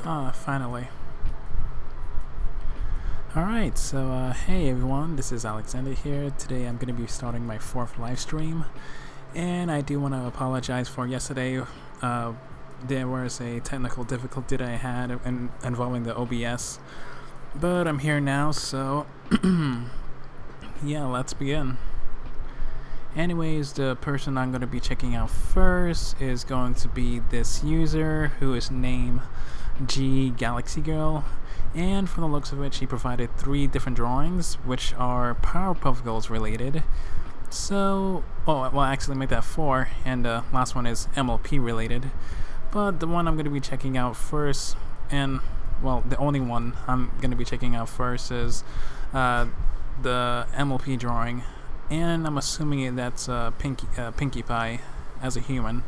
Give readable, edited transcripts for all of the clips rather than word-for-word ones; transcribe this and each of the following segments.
Finally. Alright, so hey everyone, this is Alexander here. Today I'm going to be starting my 4th live stream, and I do want to apologize for yesterday. There was a technical difficulty that I had involving the OBS, but I'm here now, so yeah, let's begin. Anyways, the person I'm going to be checking out first is going to be this user who is named G Galaxy Girl, and from the looks of it, she provided 3 different drawings which are Powerpuff Girls related. So, well, actually make that 4, and the last one is MLP related. But the one I'm going to be checking out first, and well, the only one I'm going to be checking out first is the MLP drawing, and I'm assuming that's Pinkie Pie as a human.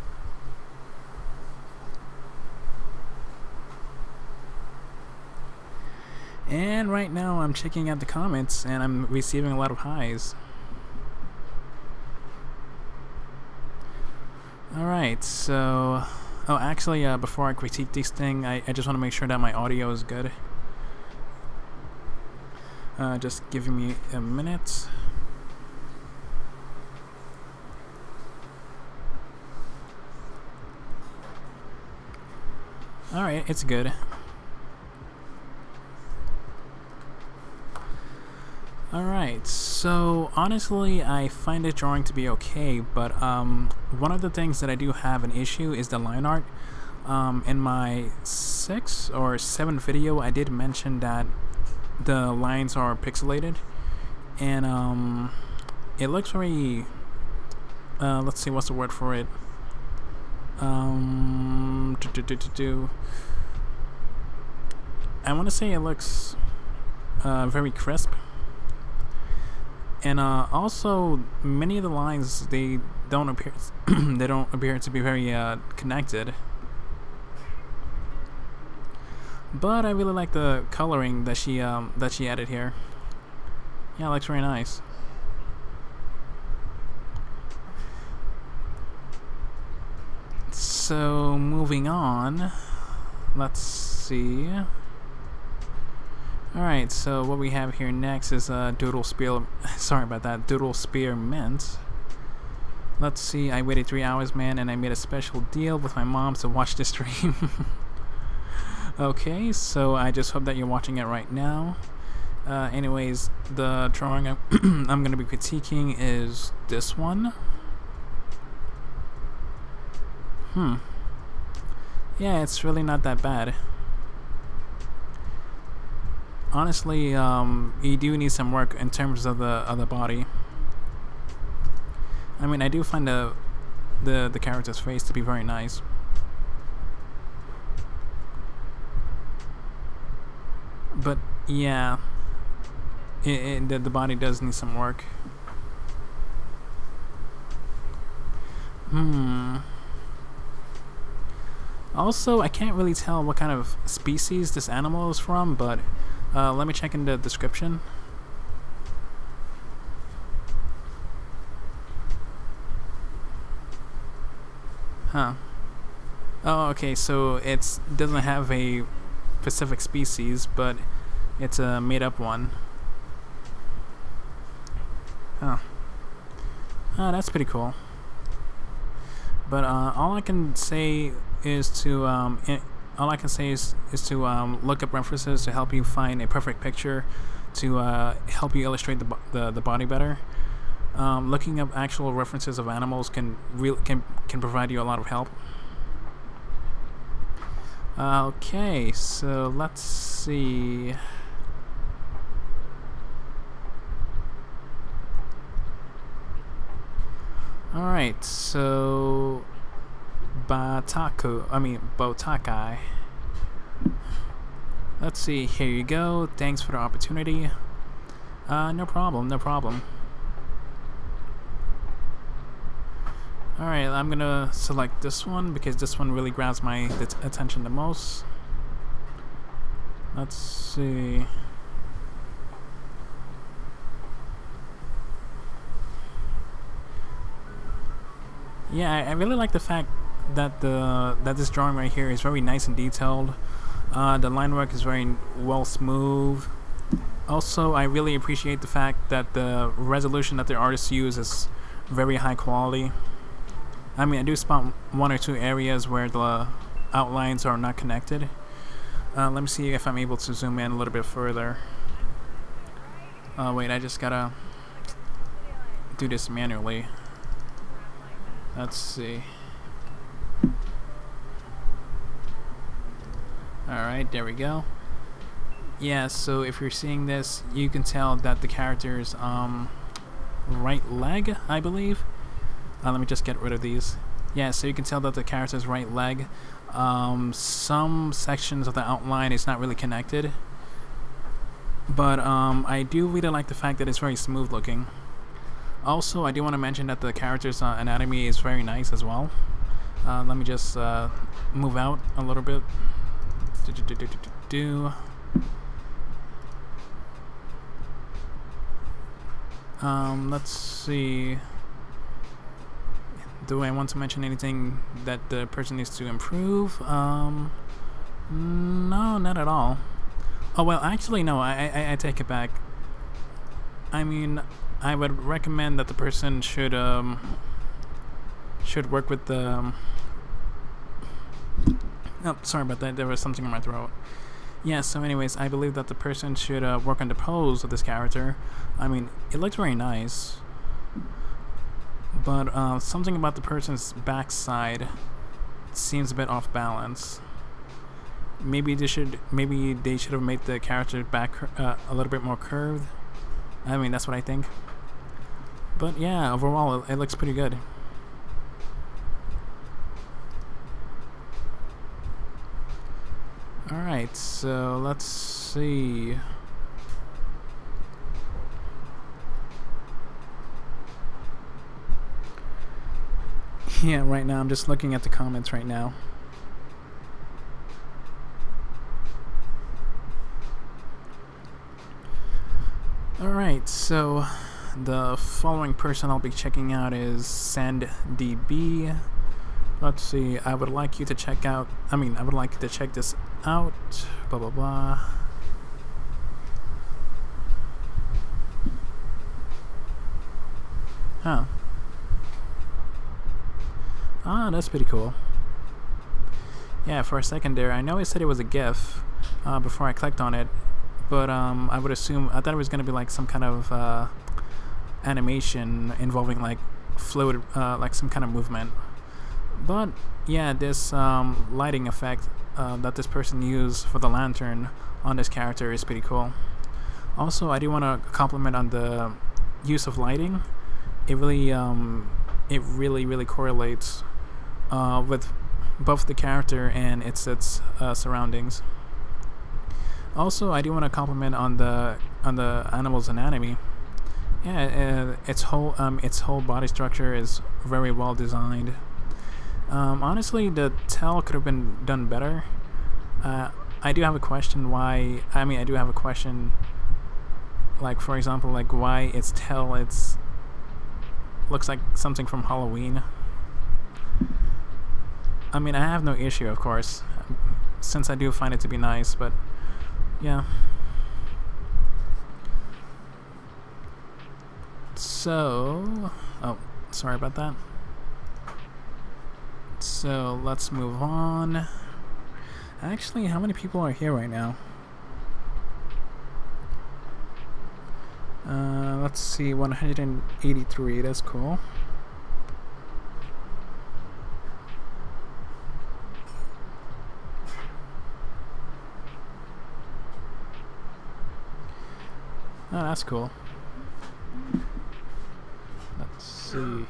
And right now I'm checking out the comments and I'm receiving a lot of highs. Alright, so actually before I critique this thing, I just want to make sure that my audio is good. Just giving me a minute. Alright, it's good. Alright, so honestly I find this drawing to be okay, but one of the things that I do have an issue is the line art. In my 6th or 7th video I did mention that the lines are pixelated, and it looks very, let's see, what's the word for it? I want to say it looks very crisp. And also, many of the lines they don't appear to be very connected. But I really like the coloring that she added here. Yeah, it looks very nice. So moving on, let's see. Alright, so what we have here next is Doodle Spear. Sorry about that, Doodle Spear Mint. Let's see, I waited 3 hours, man, and I made a special deal with my mom to watch this stream. Okay, so I just hope that you're watching it right now. Anyways, the drawing I'm going to be critiquing is this one. Yeah, it's really not that bad. Honestly, you do need some work in terms of the body. I mean, I do find the character's face to be very nice. But yeah, the body does need some work. Also, I can't really tell what kind of species this animal is from, but let me check in the description. Huh. Oh, okay, so it doesn't have a specific species, but it's a made-up one. Huh. Oh, that's pretty cool. But all I can say is to look up references to help you find a perfect picture to help you illustrate the body better. Looking up actual references of animals can provide you a lot of help. Okay, so let's see. Alright, so Botakai. Let's see, here you go. Thanks for the opportunity. No problem, no problem. Alright, I'm gonna select this one because this one really grabs my attention the most. Let's see. Yeah, I really like the fact that this drawing right here is very nice and detailed. The line work is very well smooth. Also, I really appreciate the fact that the resolution that the artists use is very high quality. I mean, I do spot one or two areas where the outlines are not connected. Let me see if I'm able to zoom in a little bit further. Wait, I just gotta do this manually. Let's see. Alright, there we go. Yeah, so if you're seeing this, you can tell that the character's right leg, I believe. Let me just get rid of these. Yeah, so you can tell that the character's right leg. Some sections of the outline is not really connected. But I do really like the fact that it's very smooth looking. Also, I do want to mention that the character's anatomy is very nice as well. Let me just move out a little bit. Let's see. Do I want to mention anything that the person needs to improve? No, not at all. Oh, well, actually, no, I take it back. I mean, I would recommend that the person should work with the... Oh, sorry about that, there was something in my throat. Yeah, so anyways, I believe that the person should work on the pose of this character. I mean, it looks very nice. But something about the person's backside seems a bit off balance. Maybe they should have made the character back a little bit more curved. I mean, that's what I think. But yeah, overall, it looks pretty good. Alright, so let's see. Yeah, right now I'm just looking at the comments right now. Alright, so the following person I'll be checking out is SandDB. Let's see, I would like you to check out, I would like you to check this out, blah blah blah. Huh. Ah, that's pretty cool. Yeah, for a second there, I know it said it was a GIF before I clicked on it, but I would assume, I thought it was going to be like some kind of animation involving like fluid, like some kind of movement. But yeah, this lighting effect that this person used for the lantern on this character is pretty cool. Also, I do want to compliment on the use of lighting. It really correlates with both the character and its surroundings. Also, I do want to compliment on the animal's anatomy. Yeah, its whole body structure is very well designed. Honestly, the tail could have been done better. I do have a question why. I do have a question. Like, for example, like why its tail looks like something from Halloween. I mean, I have no issue, of course, since I do find it to be nice, but yeah. So, oh, sorry about that. So, let's move on. Actually, how many people are here right now? Let's see, 183, that's cool. Oh, that's cool. Let's see.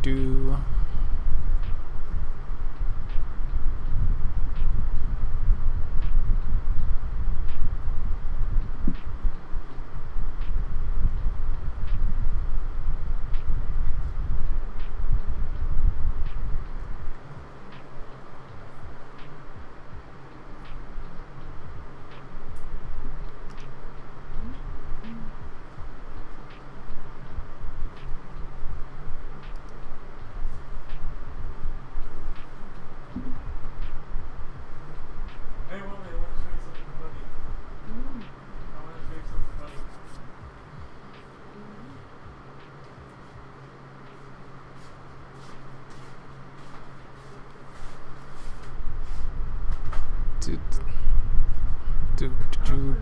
Do. do, do, do.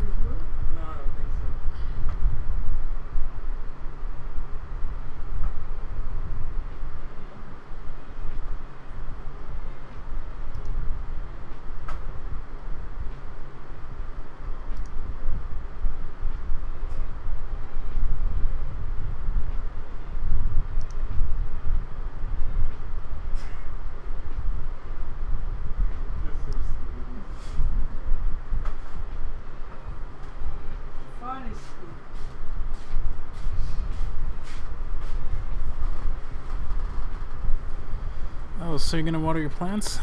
Oh, so you're gonna water your plants?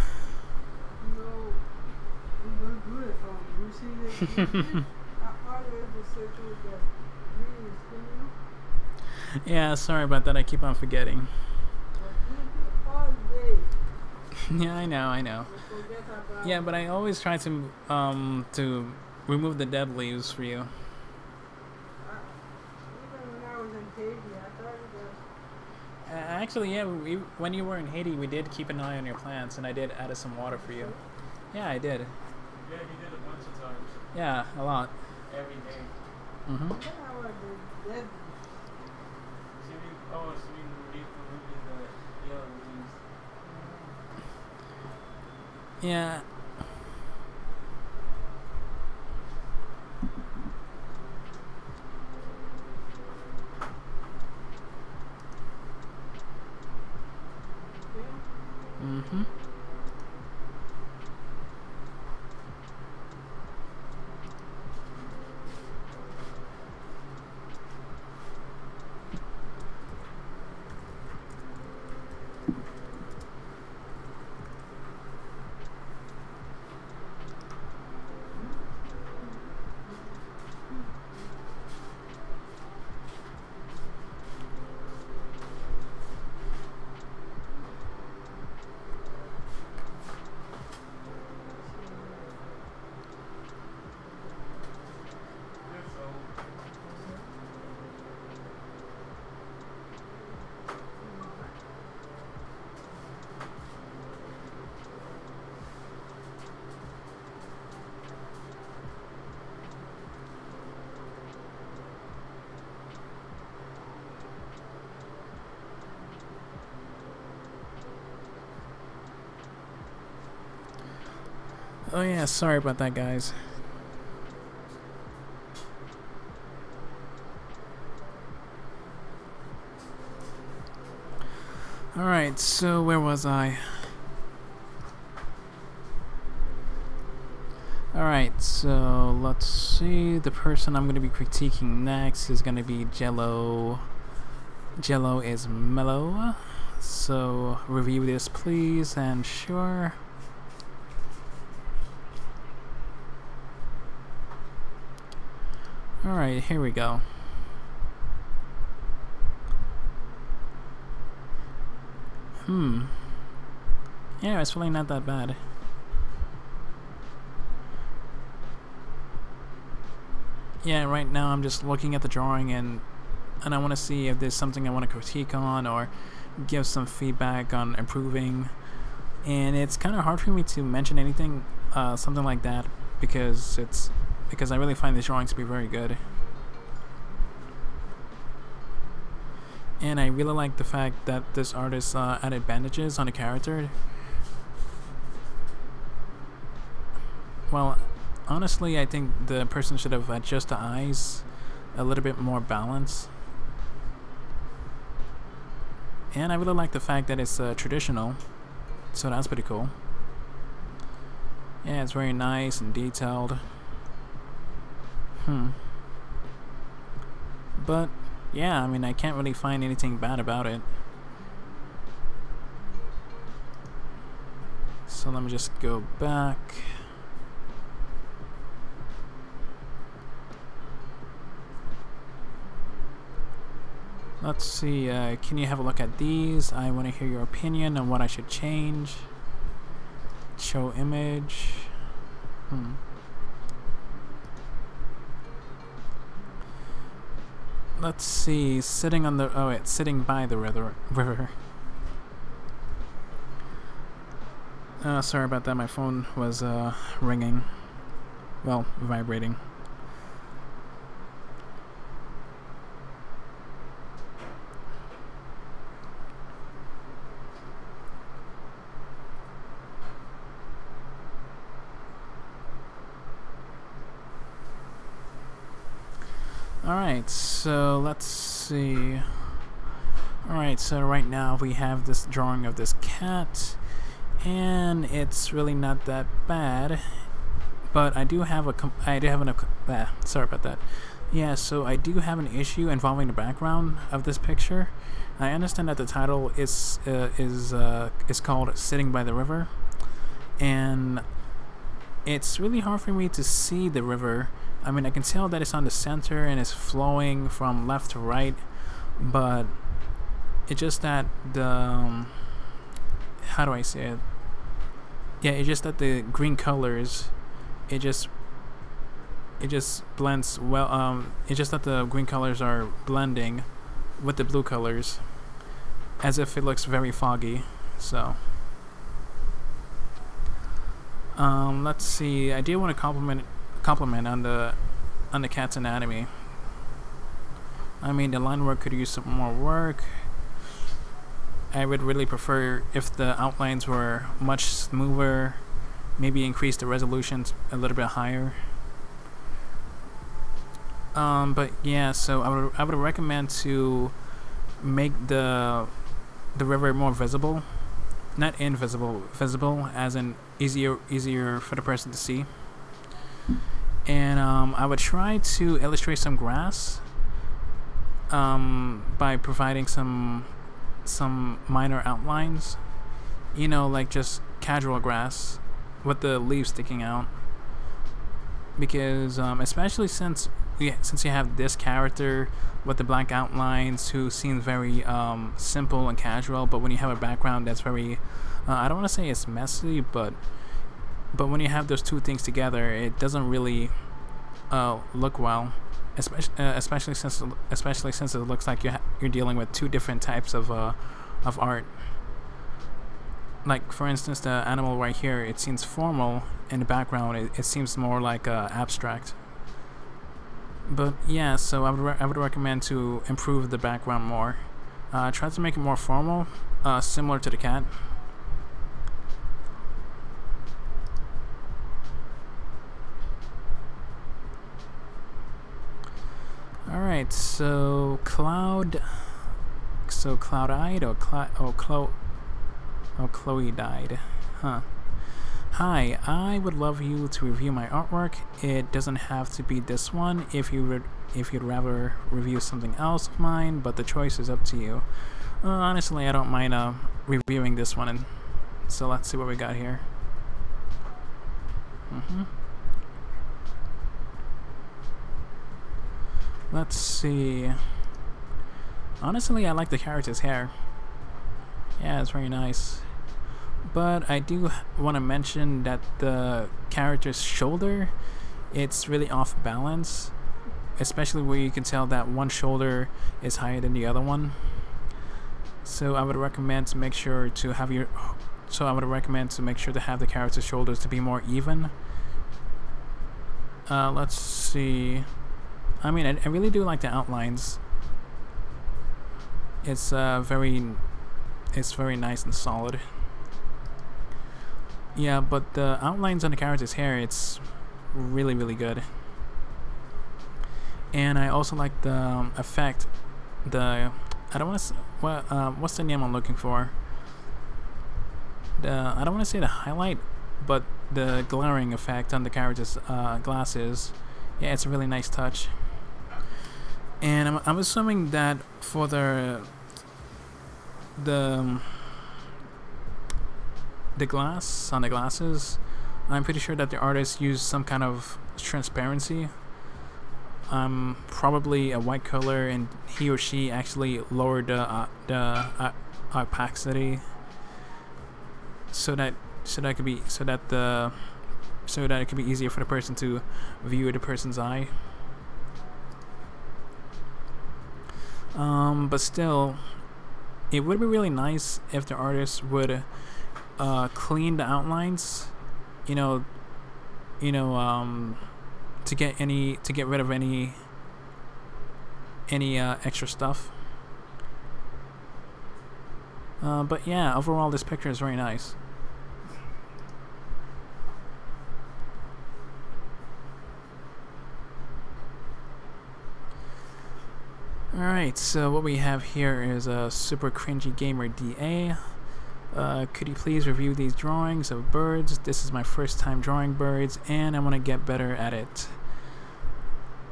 No, we don't do it from you see Yeah, sorry about that. I keep on forgetting. Yeah, I know. Yeah, but I always try to remove the dead leaves for you. Actually, yeah, when you were in Haiti, we did keep an eye on your plants, and I did add some water for you. Yeah, I did. Yeah, you did a bunch of times. Yeah, a lot. Every day. Mm-hmm. So we removing the yellow leaves. Yeah. Mm-hmm. Oh yeah, sorry about that, guys. Alright, so where was I? Alright, so let's see. The person I'm going to be critiquing next is going to be Jello. Jello is mellow. So review this, please, and sure. Alright, here we go. Yeah, it's really not that bad. Yeah, right now I'm just looking at the drawing and I want to see if there's something I want to critique on or give some feedback on improving. And it's kind of hard for me to mention anything, something like that, because I really find these drawings to be very good. And I really like the fact that this artist added bandages on the character. Well, honestly, I think the person should have adjusted the eyes a little bit more balanced. And I really like the fact that it's traditional, so that's pretty cool. Yeah, it's very nice and detailed. But yeah, I mean, I can't really find anything bad about it. So let me just go back. Let's see, can you have a look at these? I want to hear your opinion on what I should change. Show image. Let's see, sitting on the, oh wait, sitting by the river. Sorry about that, my phone was ringing. Well, vibrating. Alright, so let's see. Alright, so right now we have this drawing of this cat, and it's really not that bad, but I do have sorry about that. Yeah, so I do have an issue involving the background of this picture. I understand that the title is called Sitting by the River, and it's really hard for me to see the river. I mean, I can tell that it's on the center and it's flowing from left to right, but it's just that the how do I say it? Yeah, it's just that the green colors, it just blends well. It's just that the green colors are blending with the blue colors, as if it looks very foggy. So let's see. I do want to compliment on the cat's anatomy. I mean, the line work could use some more work. I would really prefer if the outlines were much smoother, maybe increase the resolutions a little bit higher. But yeah, so I would recommend to make the river more visible, not invisible, visible as in easier for the person to see. And I would try to illustrate some grass by providing some minor outlines, you know, like just casual grass with the leaves sticking out, because especially since you have this character with the black outlines who seems very simple and casual, but when you have a background that's very I don't want to say it's messy, but when you have those two things together, it doesn't really look well, especially since it looks like you're dealing with two different types of art. Like, for instance, the animal right here, it seems formal. In the background, it seems more like abstract. But yeah, so I would recommend to improve the background more. Try to make it more formal, similar to the cat. Alright, so Cloud-eyed or Chloe died. Huh. Hi, I would love you to review my artwork. It doesn't have to be this one if you'd rather review something else of mine, but the choice is up to you. Honestly, I don't mind reviewing this one, and so let's see what we got here. Let's see. Honestly, I like the character's hair. Yeah, it's very nice. But I do want to mention that the character's shoulder, it's really off balance, especially where you can tell that one shoulder is higher than the other one. So I would recommend to make sure to have the character's shoulders to be more even. Let's see. I mean, I really do like the outlines. It's very nice and solid. Yeah, but the outlines on the character's hair, it's really good. And I also like the effect. I don't want to. What's the name I'm looking for? I don't want to say the highlight, but the glaring effect on the character's glasses. Yeah, it's a really nice touch. And I'm assuming that for the glass on the glasses, I'm pretty sure that the artist used some kind of transparency, probably a white color, and he or she actually lowered the opacity so that it could be easier for the person to view the person's eye. But still, it would be really nice if the artist would clean the outlines, you know, to get rid of any extra stuff. But yeah, overall this picture is very nice. Alright, so what we have here is a super cringy gamer DA. Could you please review these drawings of birds? This is my first time drawing birds and I want to get better at it.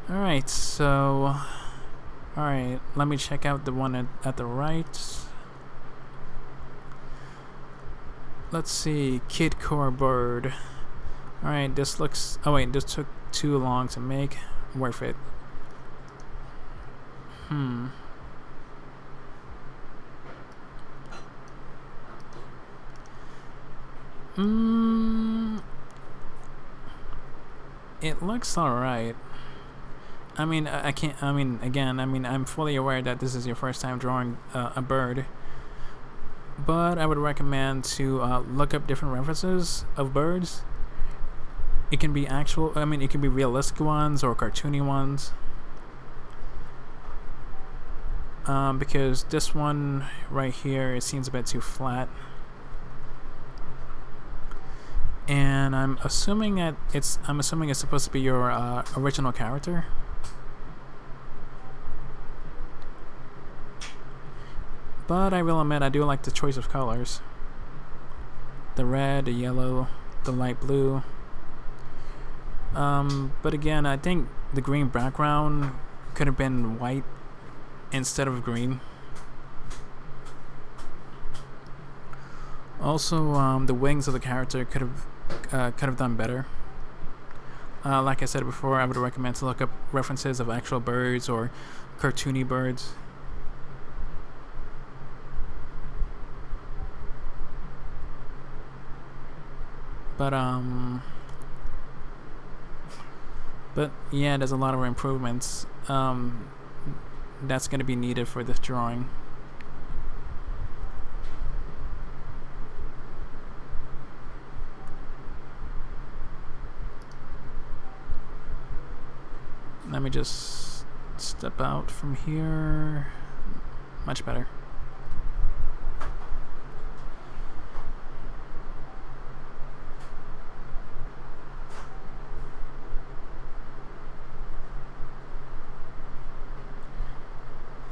Alright, so alright, let me check out the one at the right. Let's see, kidcore bird. Alright, this looks, oh wait, this took too long to make. Worth it. It looks alright. I mean, I'm fully aware that this is your first time drawing a bird, but I would recommend to look up different references of birds. It can be it can be realistic ones or cartoony ones. Because this one right here, it seems a bit too flat. And I'm assuming it's supposed to be your original character. But I will admit, I do like the choice of colors. The red, the yellow, the light blue. But again, I think the green background could have been white instead of green. Also, the wings of the character could have done better. Like I said before, I would recommend to look up references of actual birds or cartoony birds. But yeah, there's a lot of improvements that's going to be needed for this drawing. Let me just step out from here. Much better.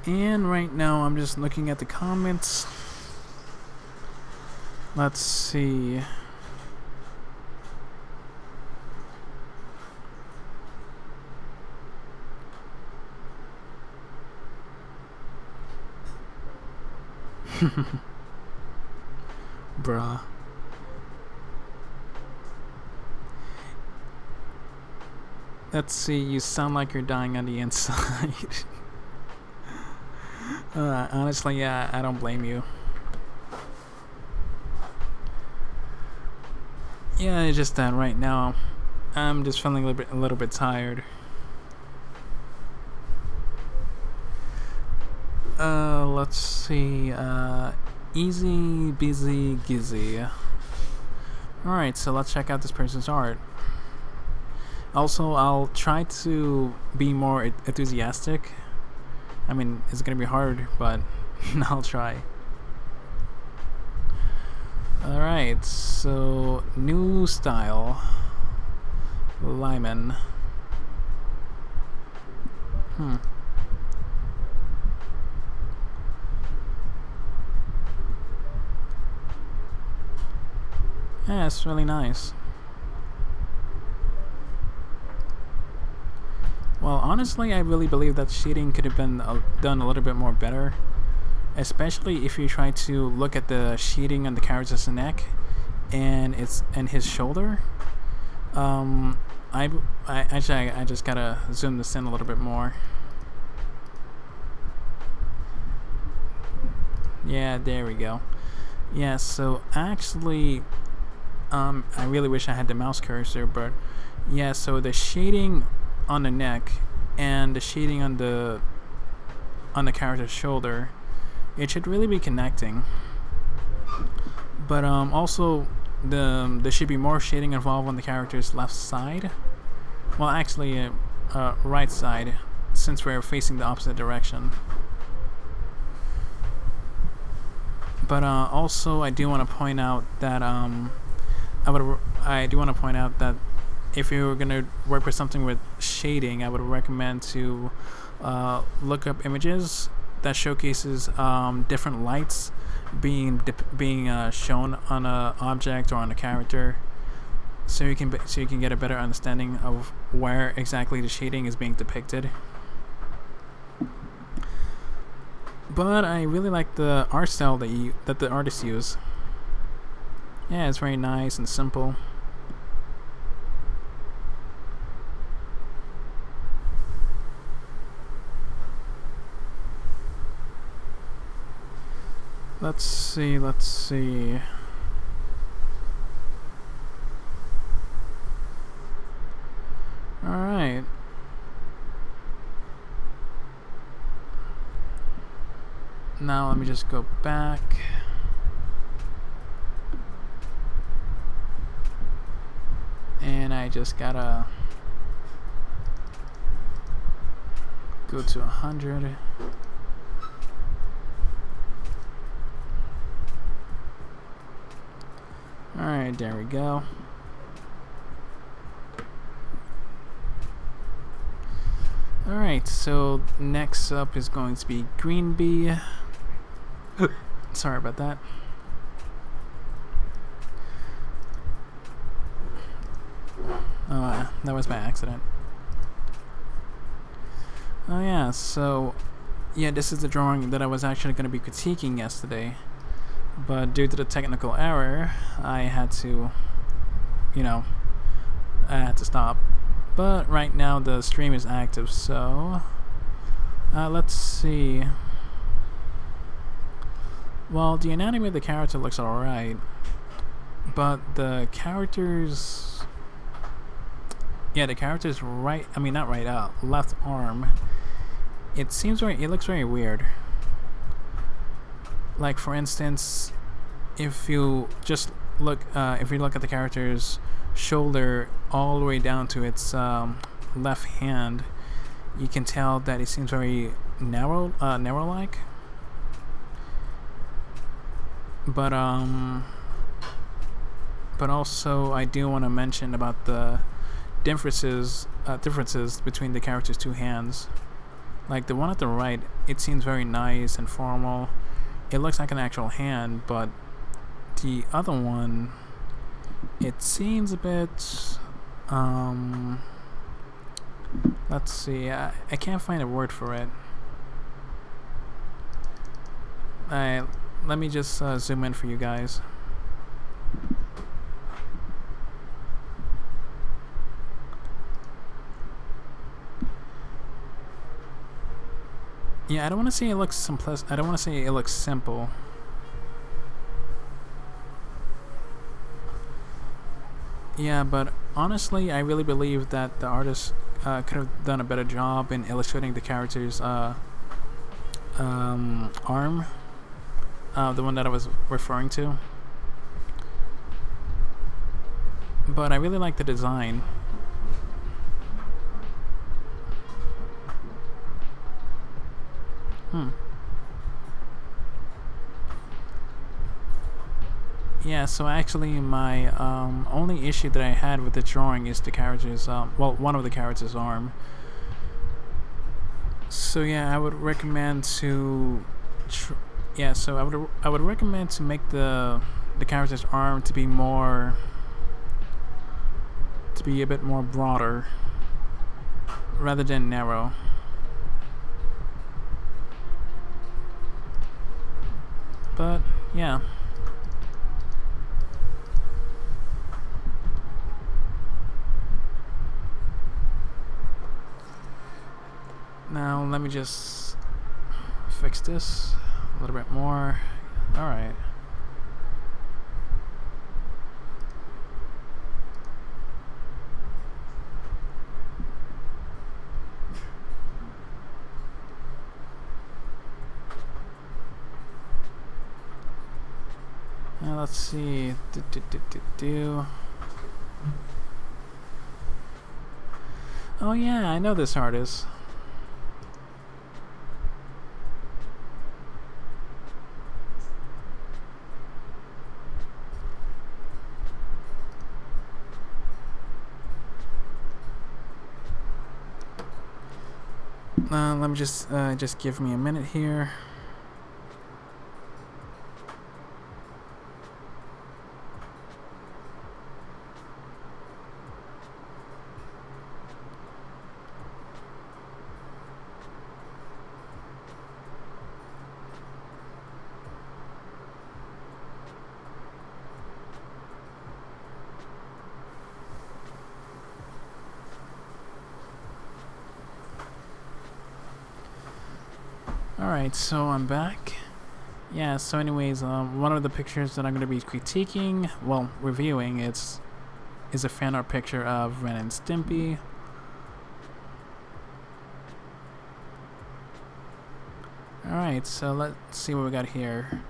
And right now I'm just looking at the comments. Let's see. Bruh. Let's see, you sound like you're dying on the inside. Honestly, yeah, I don't blame you. Yeah, it's just that right now I'm just feeling a little bit tired. Let's see, easy, busy, gizzy. Alright, so let's check out this person's art. Also, I'll try to be more enthusiastic. I mean, it's gonna be hard, but I'll try. Alright, so new style. Lyman. Yeah, it's really nice. Well, honestly, I really believe that shading could have been done a little bit more better, especially if you try to look at the shading on the character's neck and his shoulder. I just gotta zoom this in a little bit more. Yeah, there we go. Yeah, so actually, I really wish I had the mouse cursor, but yeah, so the shading on the neck and the shading on the character's shoulder, it should really be connecting. But also there should be more shading involved on the character's left side. Well, actually, right side, since we're facing the opposite direction. But also, I do want to point out that if you were gonna work with something with shading, I would recommend to look up images that showcases different lights being shown on a object or on a character, so you can get a better understanding of where exactly the shading is being depicted. But I really like the art style that the artists use. Yeah, it's very nice and simple. Let's see. Alright. Now let me just go back. And I just gotta go to 100. Alright, there we go. Alright, so next up is going to be Green Bee. Sorry about that. Oh, that was by accident. Oh yeah, so yeah, this is the drawing that I was actually going to be critiquing yesterday, but due to the technical error, I had to, I had to stop. But right now the stream is active, so let's see. Well, the anatomy of the character looks alright, but the character's right, not right out, left arm, it looks very weird. Like, for instance, if you just look at the character's shoulder all the way down to its left hand, you can tell that it seems very narrow like. But also I do want to mention about the differences between the character's two hands. Like the one at the right, it seems very nice and formal. It looks like an actual hand, but the other one, it seems a bit let's see, I can't find a word for it. Let me just zoom in for you guys. Yeah, I don't want to say it looks simplistic. I don't want to say it looks simple. Yeah, but honestly, I really believe that the artist could have done a better job in illustrating the character's arm. The one that I was referring to. But I really like the design. Yeah, so actually my only issue that I had with the drawing is the character's, one of the character's arm. So yeah, I would recommend to I would recommend to make the character's arm to be a bit more broader rather than narrow. But yeah. Now let me just fix this a little bit more. Alright. let's see. Oh yeah, I know this artist. Let me just give me a minute here. Alright, so I'm back. Yeah, so anyways, one of the pictures that I'm going to be critiquing, well, reviewing, is a fan art picture of Ren and Stimpy. Alright, so let's see what we got here.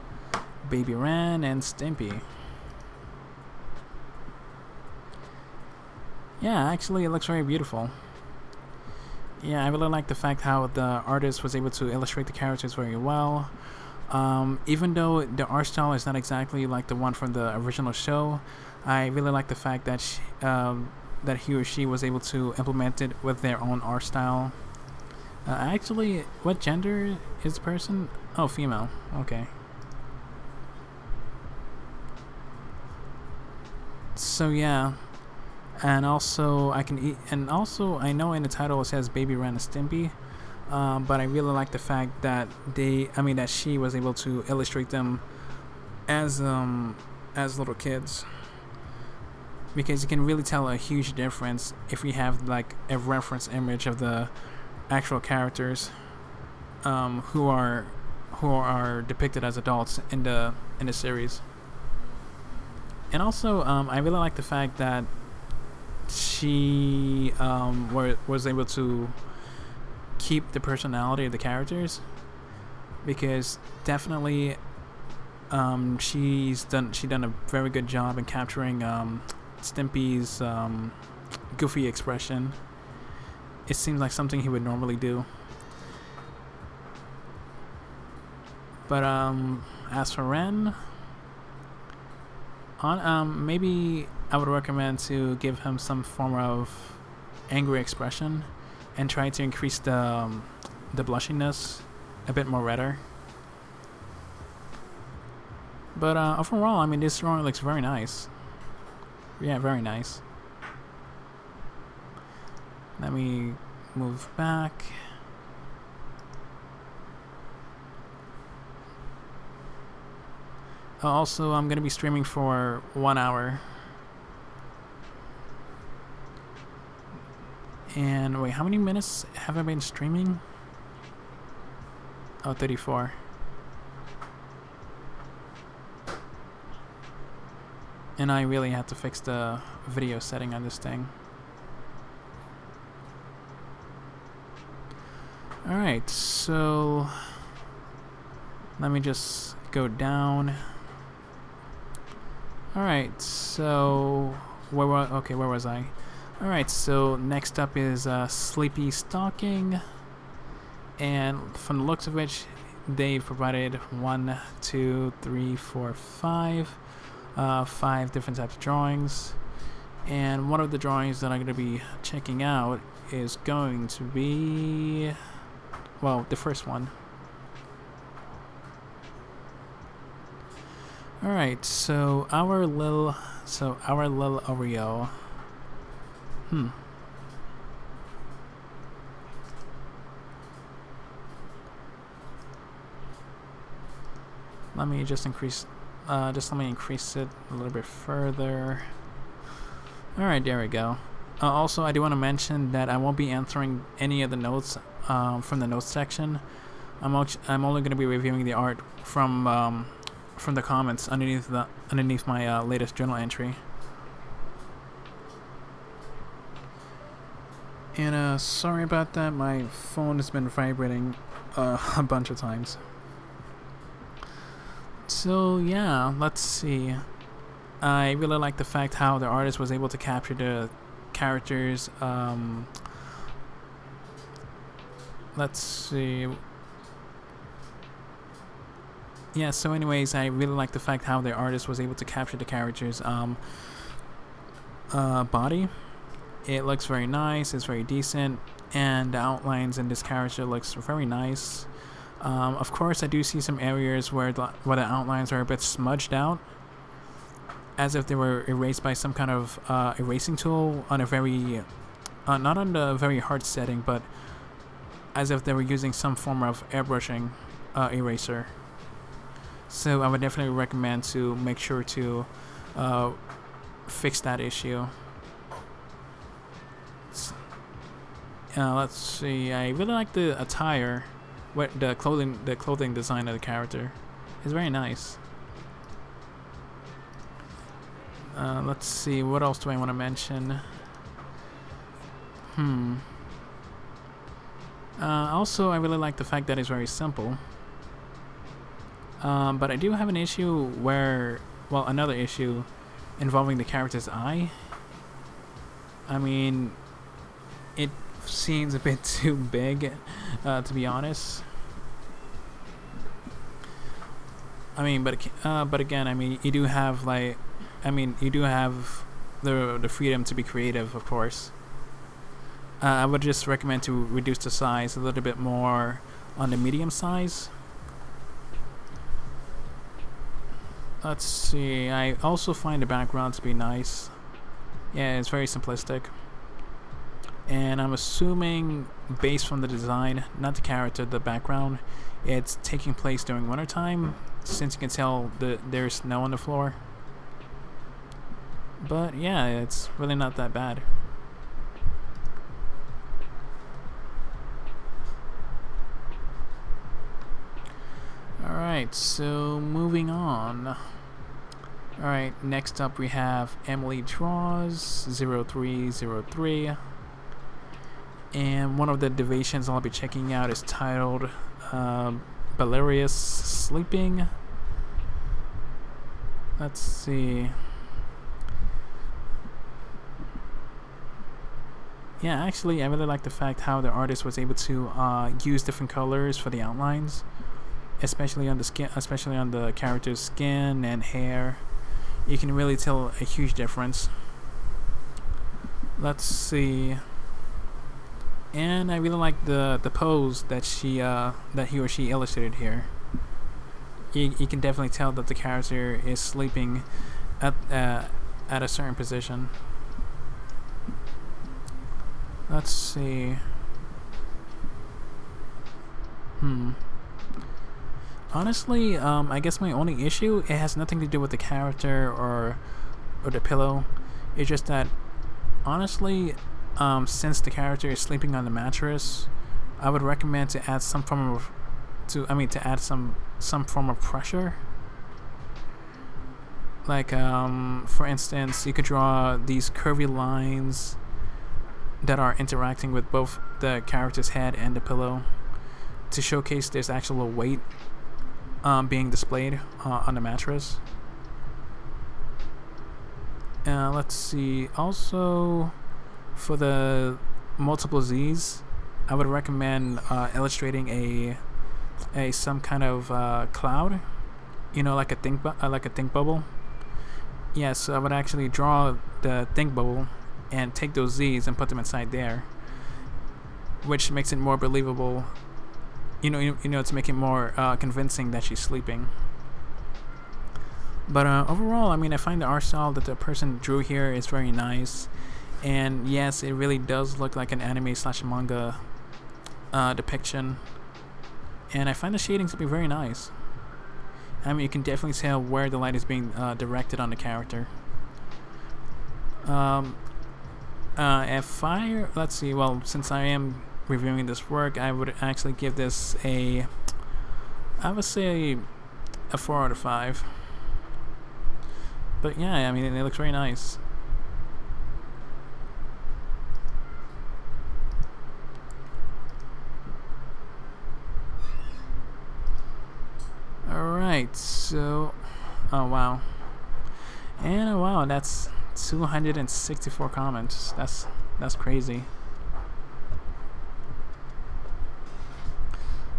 Baby Ren and Stimpy. Yeah, actually it looks very beautiful. Yeah, I really like the fact how the artist was able to illustrate the characters very well. Even though the art style is not exactly like the one from the original show, I really like the fact that that he or she was able to implement it with their own art style. Actually, what gender is the person? Oh, female. Okay. So yeah. And also I know in the title it says Baby Ren and Stimpy, but I really like the fact that that she was able to illustrate them as little kids, because you can really tell a huge difference if you have like a reference image of the actual characters who are depicted as adults in the series. And also I really like the fact that she was able to keep the personality of the characters, because definitely she done a very good job in capturing Stimpy's goofy expression. It seems like something he would normally do. But as for Ren, maybe I would recommend to give him some form of angry expression and try to increase the blushiness a bit more redder. But overall, I mean, this drawing looks very nice. Yeah, very nice. Let me move back. Also, I'm going to be streaming for 1 hour. And wait, how many minutes have I been streaming? Oh, 34. And I really have to fix the video setting on this thing. Alright, so let me just go down. Alright, so where was I? Alright, so next up is Sleepy Stalking, and from the looks of which they've provided 1, 2, 3, 4, 5 different types of drawings, and one of the drawings that I'm going to be checking out is going to be, well, the first one. Alright, so our little Oreo. Let me increase it a little bit further. Alright, there we go. Also, I do want to mention that I won't be answering any of the notes from the notes section. I'm only going to be reviewing the art from the comments underneath my latest journal entry. And sorry about that, my phone has been vibrating a bunch of times. So yeah, let's see. I really like the fact how the artist was able to capture the characters. Let's see. Yeah, so anyways, I really like the fact how the artist was able to capture the characters' body. It looks very nice, it's very decent, and the outlines in this character looks very nice. Of course, I do see some areas where the outlines are a bit smudged out, as if they were erased by some kind of erasing tool on a very, not on the very hard setting, but as if they were using some form of airbrushing eraser. So I would definitely recommend to make sure to fix that issue. Let's see. I really like the attire, the clothing design of the character. It's very nice. Let's see. What else do I want to mention? Also, I really like the fact that it's very simple. But I do have an issue where, well, another issue involving the character's eye. I mean, it seems a bit too big, to be honest. I mean, but again, I mean, you do have the freedom to be creative, of course. I would just recommend to reduce the size a little bit more on the medium size. Let's see, I also find the background to be nice. Yeah, it's very simplistic. And I'm assuming, based from the design, not the character, the background, it's taking place during wintertime, since you can tell that there's snow on the floor. But yeah, it's really not that bad. Alright, so moving on. Alright, next up we have Emily Draws 0303. And one of the deviations I'll be checking out is titled Belarius Sleeping. Let's see. Yeah, actually I really like the fact how the artist was able to use different colors for the outlines. Especially on the skin, especially on the character's skin and hair. You can really tell a huge difference. Let's see. And I really like the pose that he or she illustrated here. You can definitely tell that the character is sleeping at a certain position. Let's see. Honestly, I guess my only issue, it has nothing to do with the character or the pillow. It's just that, honestly, since the character is sleeping on the mattress, I would recommend to add some form of some form of pressure. Like, for instance, you could draw these curvy lines that are interacting with both the character's head and the pillow to showcase there's actual weight being displayed on the mattress. Let's see. Also, for the multiple Z's, I would recommend illustrating a some kind of cloud. You know, like a think bubble. Yeah, so I would actually draw the think bubble and take those Z's and put them inside there, which makes it more believable. You know, to make it more convincing that she's sleeping. But overall, I mean, I find the art style that the person drew here is very nice, and yes, it really does look like an anime/manga depiction. And I find the shadings to be very nice. I mean, you can definitely tell where the light is being directed on the character. Let's see. Well, since I am reviewing this work, I would actually give this I would say a 4 out of 5. But yeah, I mean, it looks very nice. Alright, So, oh wow, and oh wow, that's 264 comments. That's crazy.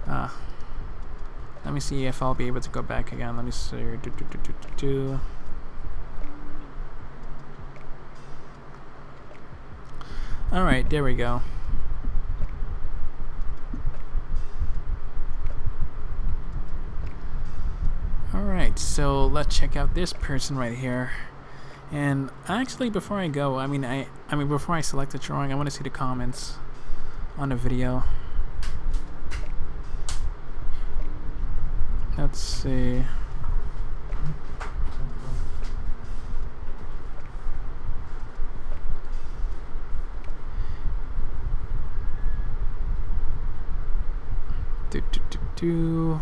Let me see if I'll be able to go back again. Let me see. Alright, there we go. Alright, so let's check out this person right here. And actually, before I go, I mean before I select the drawing, I want to see the comments on the video. Let's see. Do.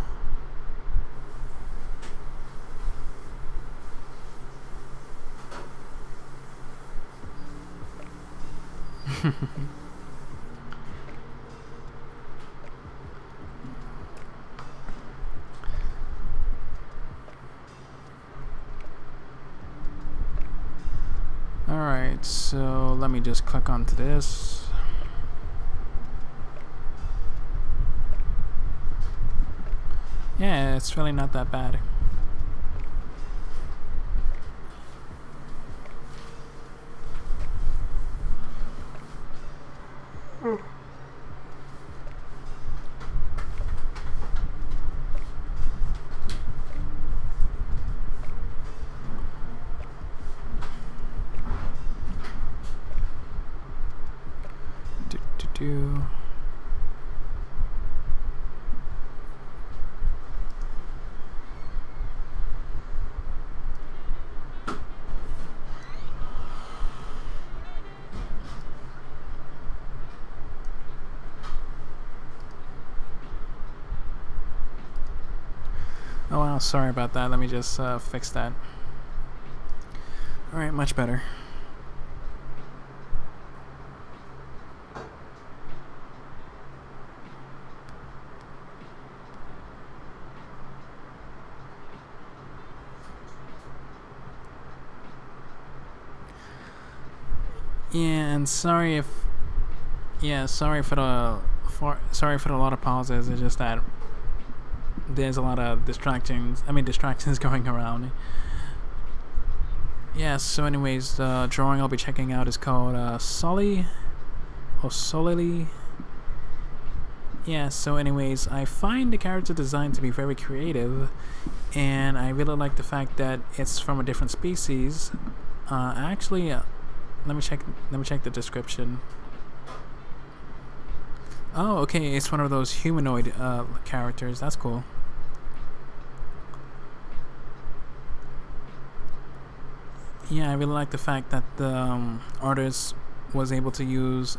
Alright, so let me just click onto this. Yeah, it's really not that bad. Oh wow, sorry about that. Let me just fix that. Alright, much better. Yeah, and sorry for the lot of pauses. It's just that there's a lot of distractions going around. Yeah, so anyways, the drawing I'll be checking out is called Solely. Yeah, so anyways, I find the character design to be very creative, and I really like the fact that it's from a different species. Actually, let me check the description. Oh, okay, it's one of those humanoid characters. That's cool. Yeah, I really like the fact that the artist was able to use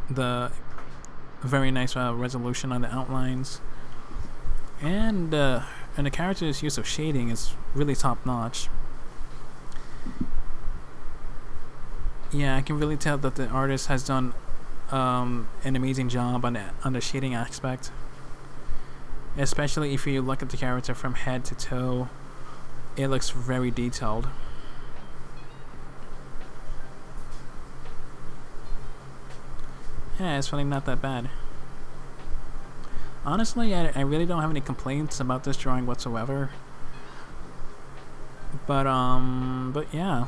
the very nice resolution on the outlines, and the character's use of shading is really top notch. Yeah, I can really tell that the artist has done an amazing job on the shading aspect, especially if you look at the character from head to toe. It looks very detailed. Yeah, it's really not that bad. Honestly, I really don't have any complaints about this drawing whatsoever. But yeah.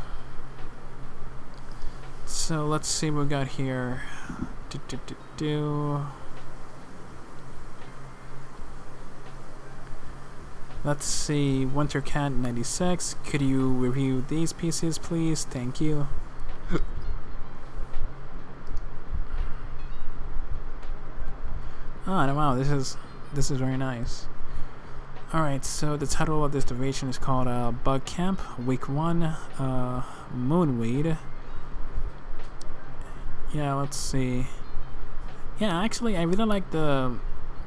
So let's see what we got here. Let's see, WinterCat 96. Could you review these pieces, please? Thank you. Oh wow, this is very nice. Alright, so the title of this deviation is called Bug Camp Week 1 Moonweed. Yeah, let's see. Yeah, actually I really like the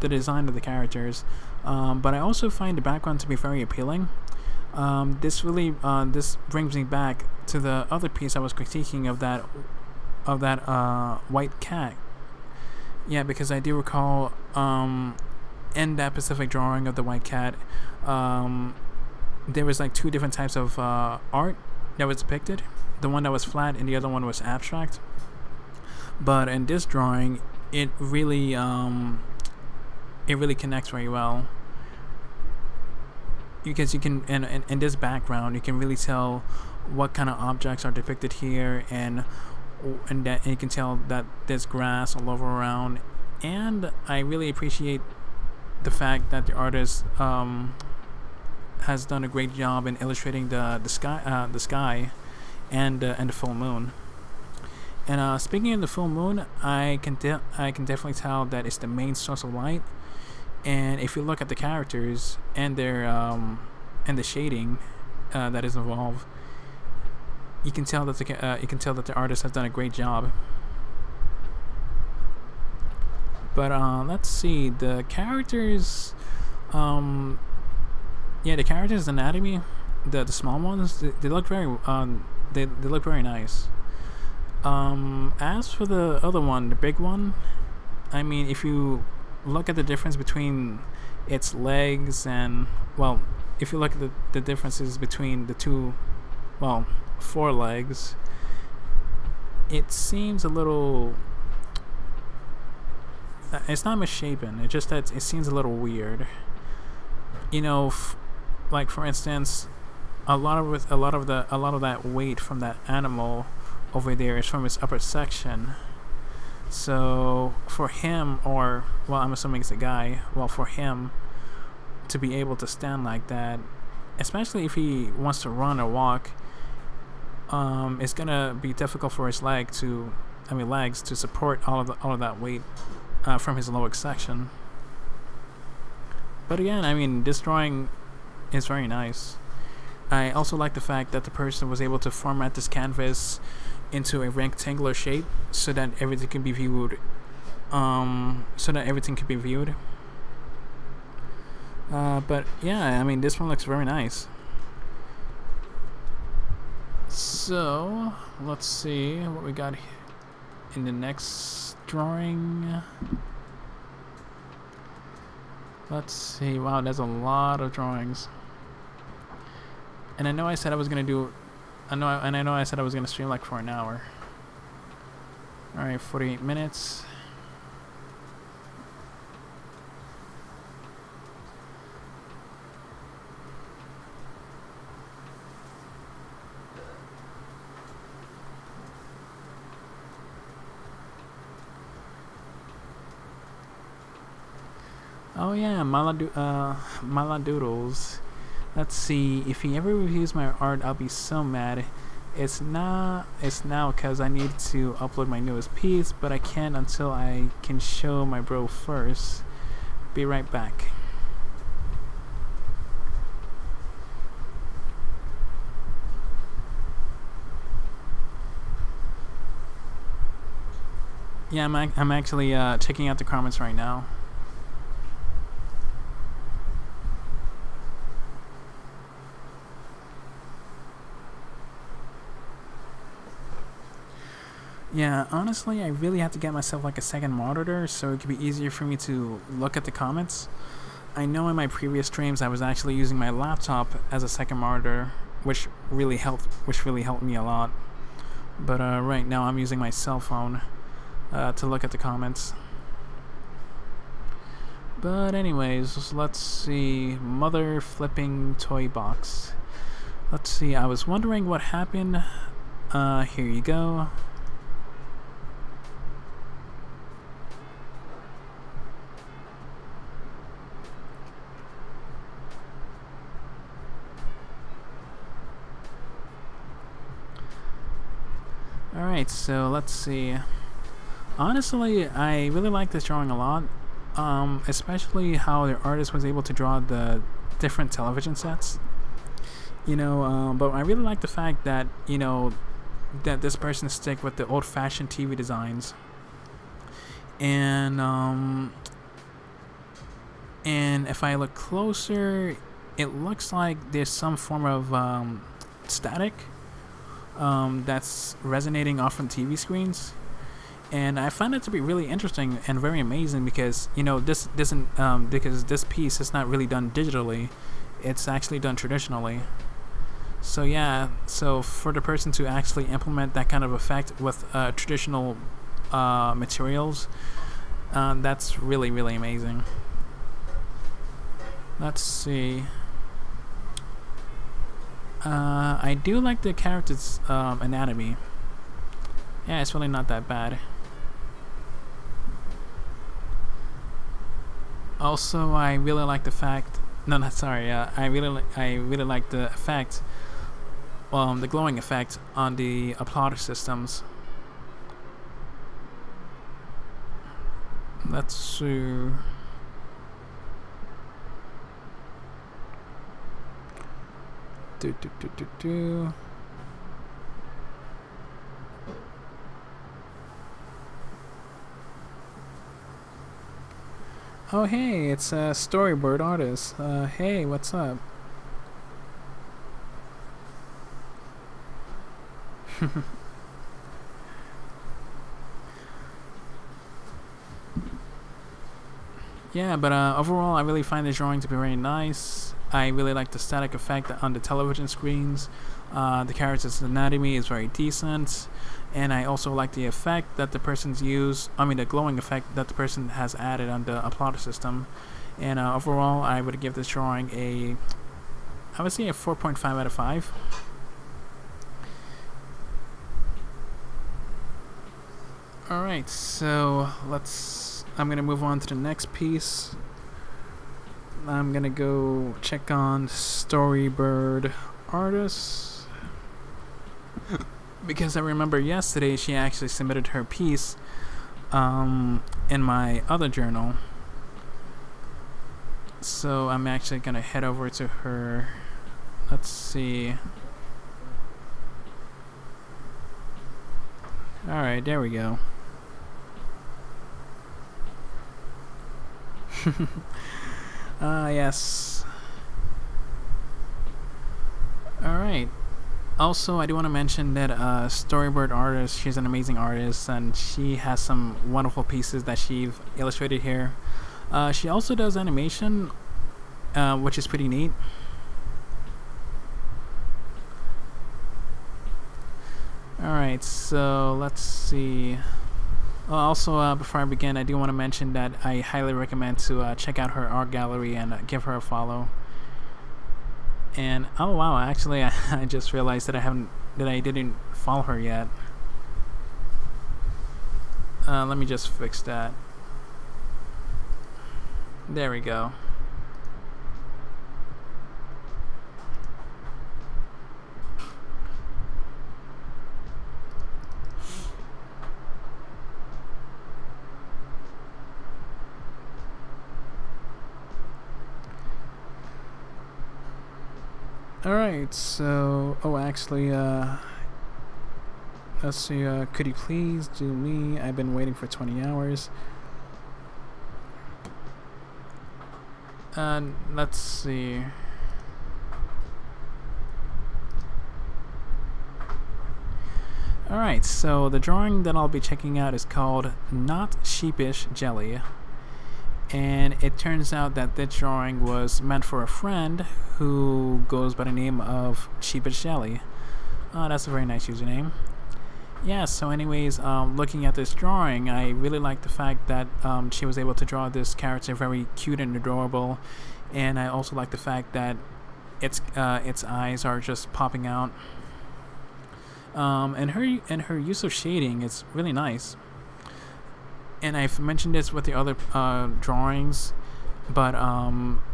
design of the characters, but I also find the background to be very appealing. This brings me back to the other piece I was critiquing of that white cat. Yeah, because I do recall in that specific drawing of the white cat, there was like two different types of art that was depicted. The one that was flat and the other one was abstract. But in this drawing, it really connects very well, because you can in this background you can really tell what kind of objects are depicted here, and you can tell that there's grass all over around. And I really appreciate the fact that the artist has done a great job in illustrating the sky and the full moon. And speaking of the full moon, I can definitely tell that it's the main source of light. And if you look at the characters and their and the shading that is involved, you can tell that the artist has done a great job. But let's see, the characters. Yeah, the characters' anatomy, the small ones, they look very they look very nice. As for the other one, the big one, I mean, if you look at the difference between its legs and, well, if you look at the differences between the two, well, forelegs, it seems a little, it's not misshapen, it's just that it seems a little weird. You know, like for instance, a lot of that weight from that animal over there is from its upper section. So for him, or, well, I'm assuming it's a guy, well, for him to be able to stand like that, especially if he wants to run or walk, it's gonna be difficult for his legs to support all of that weight from his lower section. But again, I mean, this drawing is very nice. I also like the fact that the person was able to format this canvas into a rectangular shape so that everything can be viewed. But yeah, I mean, this one looks very nice. So let's see what we got in the next drawing. Let's see. Wow, there's a lot of drawings. And I know I said I was gonna do. I know I said I was gonna stream like for an hour. All right, 48 minutes. Oh yeah, Maladoodles. Let's see, if he ever reviews my art, I'll be so mad. It's now because I need to upload my newest piece, but I can't until I can show my bro first. Be right back. Yeah, I'm actually checking out the comments right now. Yeah, honestly, I really have to get myself like a second monitor so it could be easier for me to look at the comments. I know in my previous streams I was actually using my laptop as a second monitor, which really helped me a lot. But right now I'm using my cell phone to look at the comments. But anyways, let's see. Mother flipping toy box. Let's see, I was wondering what happened. Here you go. Alright, so let's see. Honestly, I really like this drawing a lot, especially how the artist was able to draw the different television sets. You know, but I really like the fact that, you know, that this person stick with the old-fashioned TV designs. And if I look closer, it looks like there's some form of static that's resonating off from TV screens, and I find it to be really interesting and very amazing because this doesn't because this piece is not really done digitally, it's actually done traditionally. So yeah, so for the person to actually implement that kind of effect with traditional materials, that's really, really amazing. Let's see. I do like the character's anatomy. Yeah, it's really not that bad. Also, I really like the fact. No, not sorry. I really like the effect, the glowing effect on the applauder systems. Let's see. Do. Oh hey, it's a storyboard artist. Hey, what's up? Yeah, but overall I really find this drawing to be very nice. I really like the static effect on the television screens. The character's anatomy is very decent, and I also like the effect that the person's used. I mean, the glowing effect that the person has added on the applauder system. And overall, I would give this drawing I would say a 4.5 out of 5. Alright, so I'm gonna move on to the next piece. I'm gonna go check on Storybird Artist because I remember yesterday she actually submitted her piece in my other journal. So I'm actually gonna head over to her. Let's see. Alright, there we go. Yes. Alright. Also, I do want to mention that Storyboard Artist, she's an amazing artist, and she has some wonderful pieces that she's illustrated here. She also does animation, which is pretty neat. Alright, so let's see. Also, before I begin, I do want to mention that I highly recommend to check out her art gallery and give her a follow. And oh wow, actually, I just realized that I didn't follow her yet. Let me just fix that. There we go. Alright, so, actually, let's see, could you please do me? I've been waiting for 20 hours. Let's see. Alright, so the drawing that I'll be checking out is called Not Sheepish Jelly. And it turns out that this drawing was meant for a friend who goes by the name of Sheepish Jelly. That's a very nice username. Yeah, so anyways, looking at this drawing, I really like the fact that she was able to draw this character very cute and adorable, and I also like the fact that its eyes are just popping out. And her use of shading is really nice. And I've mentioned this with the other drawings, but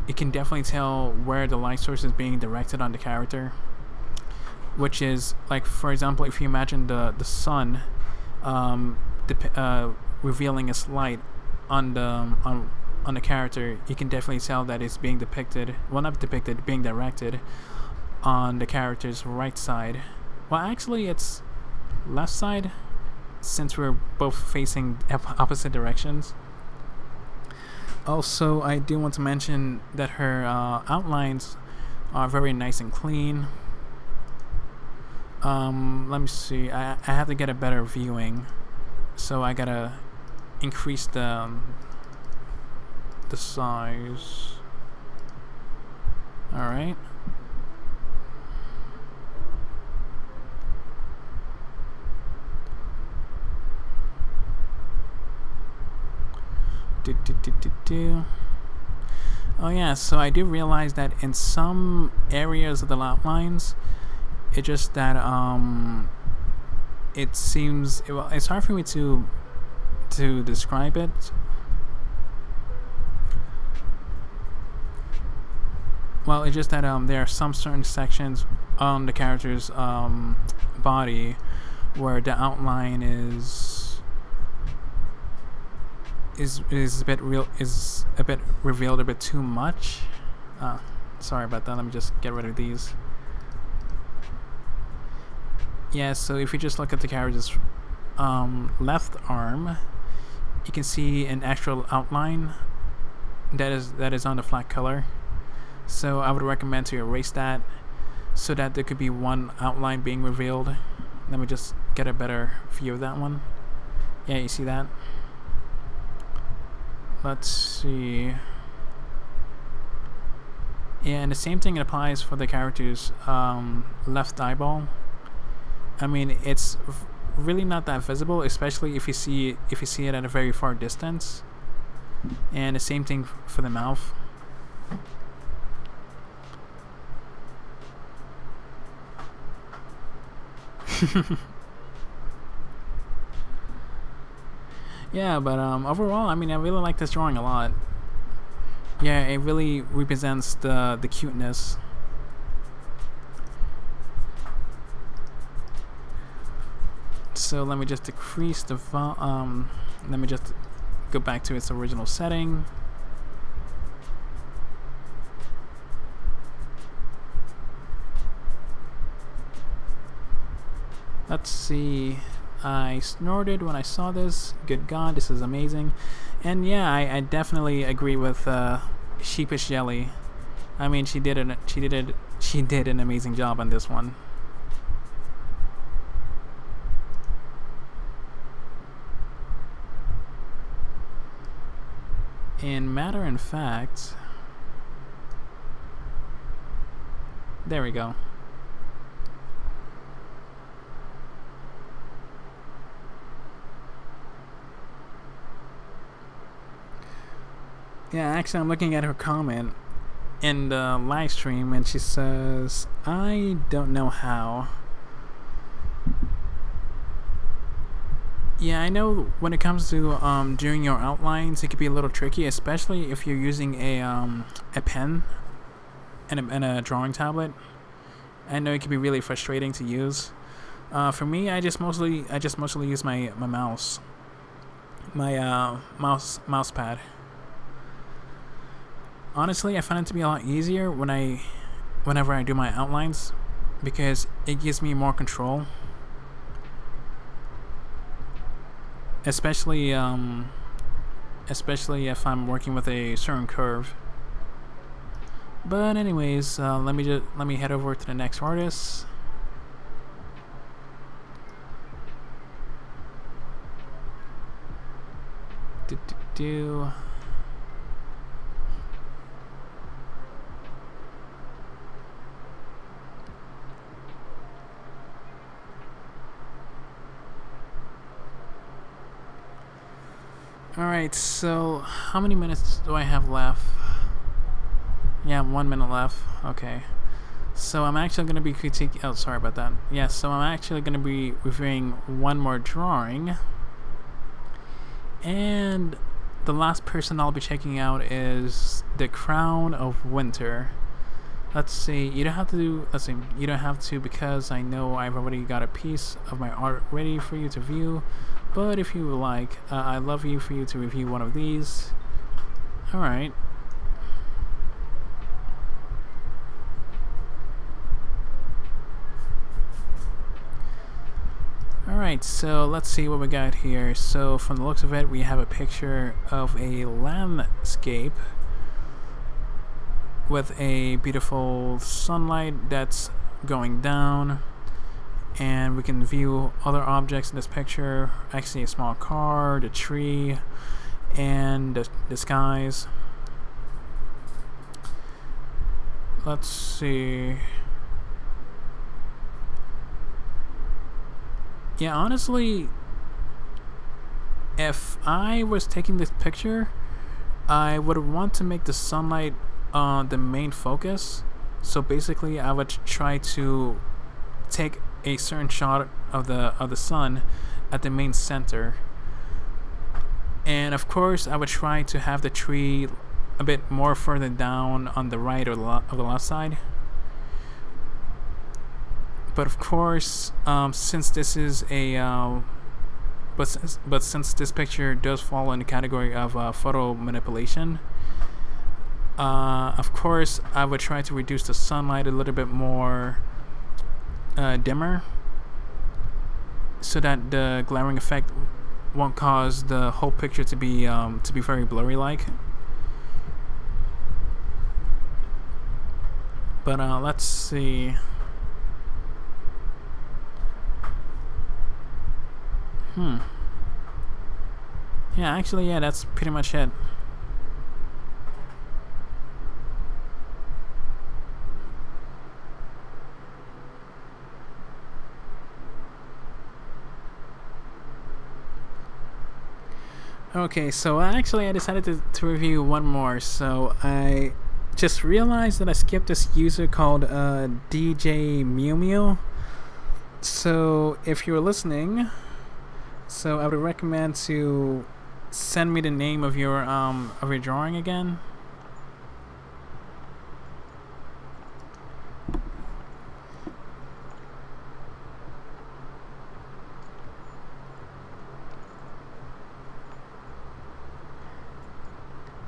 you can definitely tell where the light source is being directed on the character, which is, like, for example, if you imagine the sun revealing its light on the character, you can definitely tell that it's being depicted, well, not depicted, being directed on the character's right side. Well, actually, it's left side, since we're both facing opposite directions. Also, I do want to mention that her outlines are very nice and clean. Let me see. I have to get a better viewing so I gotta increase the size. All right. Oh yeah, so I do realize that in some areas of the outlines, it just that it seems well, it's hard for me to describe it. Well, it's just that there are some certain sections on the character's body where the outline is a bit revealed a bit too much. Sorry about that. Let me just get rid of these. Yeah, so if you just look at the character's left arm, you can see an actual outline that is on the flat color. So I would recommend to erase that so that there could be one outline being revealed. Let me just get a better view of that one. Yeah, you see that? Let's see. Yeah, and the same thing applies for the character's left eyeball. I mean, it's really not that visible, especially if you see it at a very far distance. And the same thing for the mouth. Yeah, but overall, I mean, I really like this drawing a lot. Yeah, it really represents the cuteness. So let me just decrease the let me just go back to its original setting. Let's see. I snorted when I saw this. Good God, this is amazing. And yeah, I definitely agree with Sheepish Jelly. I mean, she did an amazing job on this one. In matter and fact, there we go. Yeah, actually, I'm looking at her comment in the live stream, and she says, "I don't know how." Yeah, I know when it comes to doing your outlines, it could be a little tricky, especially if you're using a pen and a drawing tablet. I know it can be really frustrating to use. For me, I just mostly use my mouse, mouse pad. Honestly, I find it to be a lot easier whenever I do my outlines, because it gives me more control. Especially if I'm working with a certain curve. But anyways, let me head over to the next artist. Alright, so how many minutes do I have left? Yeah, 1 minute left. Okay. So I'm actually going to be critiquing... Oh, sorry about that. Yeah, so I'm actually going to be reviewing one more drawing. And the last person I'll be checking out is The Crown of Winter. Let's see. You don't have to do... Let's see. You don't have to, because I know I've already got a piece of my art ready for you to view. But if you would like, I'd love for you to review one of these. Alright. Alright, so let's see what we got here. So from the looks of it, we have a picture of a landscape with a beautiful sunlight that's going down. and we can view other objects in this picture. Actually, a small car, the tree, and the skies. Let's see. Yeah, honestly, if I was taking this picture, I would want to make the sunlight the main focus. So basically, I would try to take a certain shot of the sun at the main center, and of course, I would try to have the tree a bit more further down on the right or the left side. But of course, since this is a but since this picture does fall in the category of photo manipulation, of course I would try to reduce the sunlight a little bit more dimmer, so that the glaring effect won't cause the whole picture to be very blurry like. But let's see. Yeah, actually, yeah, that's pretty much it. Okay, so actually I decided to review one more. So I just realized that I skipped this user called DJ Mew Mew. So if you're listening, so I would recommend to send me the name of your drawing again.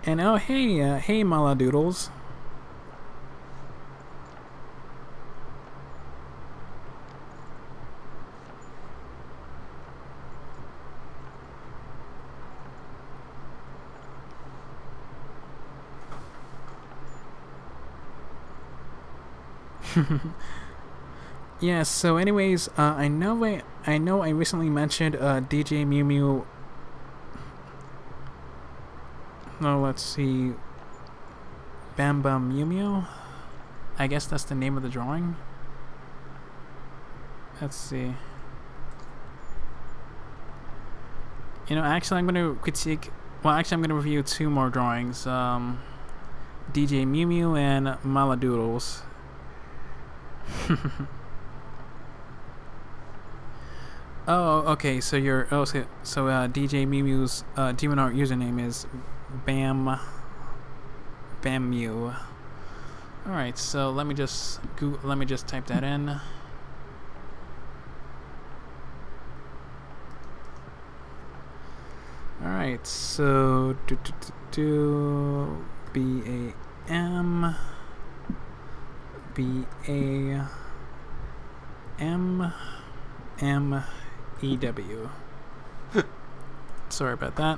And oh hey, hey Maladoodles. Yeah, so anyways, I know I recently mentioned DJ Mew Mew. No, let's see. Bam Bam Mew Mew. I guess that's the name of the drawing. Let's see. You know, actually I'm gonna critique, well actually I'm gonna review two more drawings. DJ Mew Mew and Maladoodles. Oh, okay. So you're DJ Mew Mew's DeviantART username is Bam Mew. All right. So let me just type that in. All right. So BAM. BAMMEW. Sorry about that.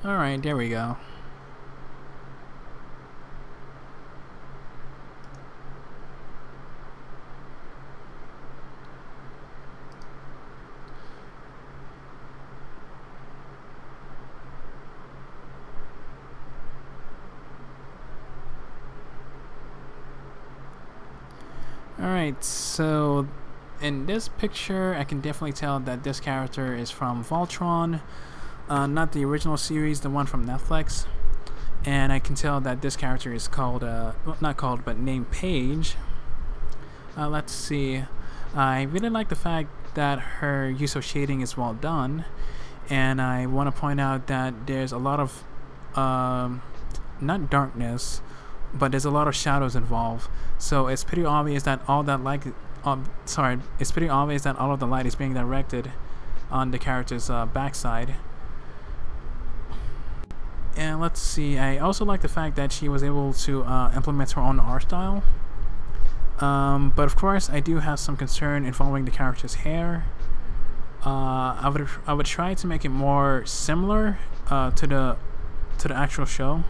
Alright, there we go. Alright, so in this picture I can definitely tell that this character is from Voltron, not the original series, the one from Netflix. And I can tell that this character is called, not called, but named Paige. Let's see, I really like the fact that her use of shading is well done, and I want to point out that there's a lot of, not darkness, but there's a lot of shadows involved. So it's pretty obvious that all that light, it's pretty obvious that all of the light is being directed on the character's backside. And let's see, I also like the fact that she was able to implement her own art style. But of course, I do have some concern involving the character's hair. I would try to make it more similar to the actual show.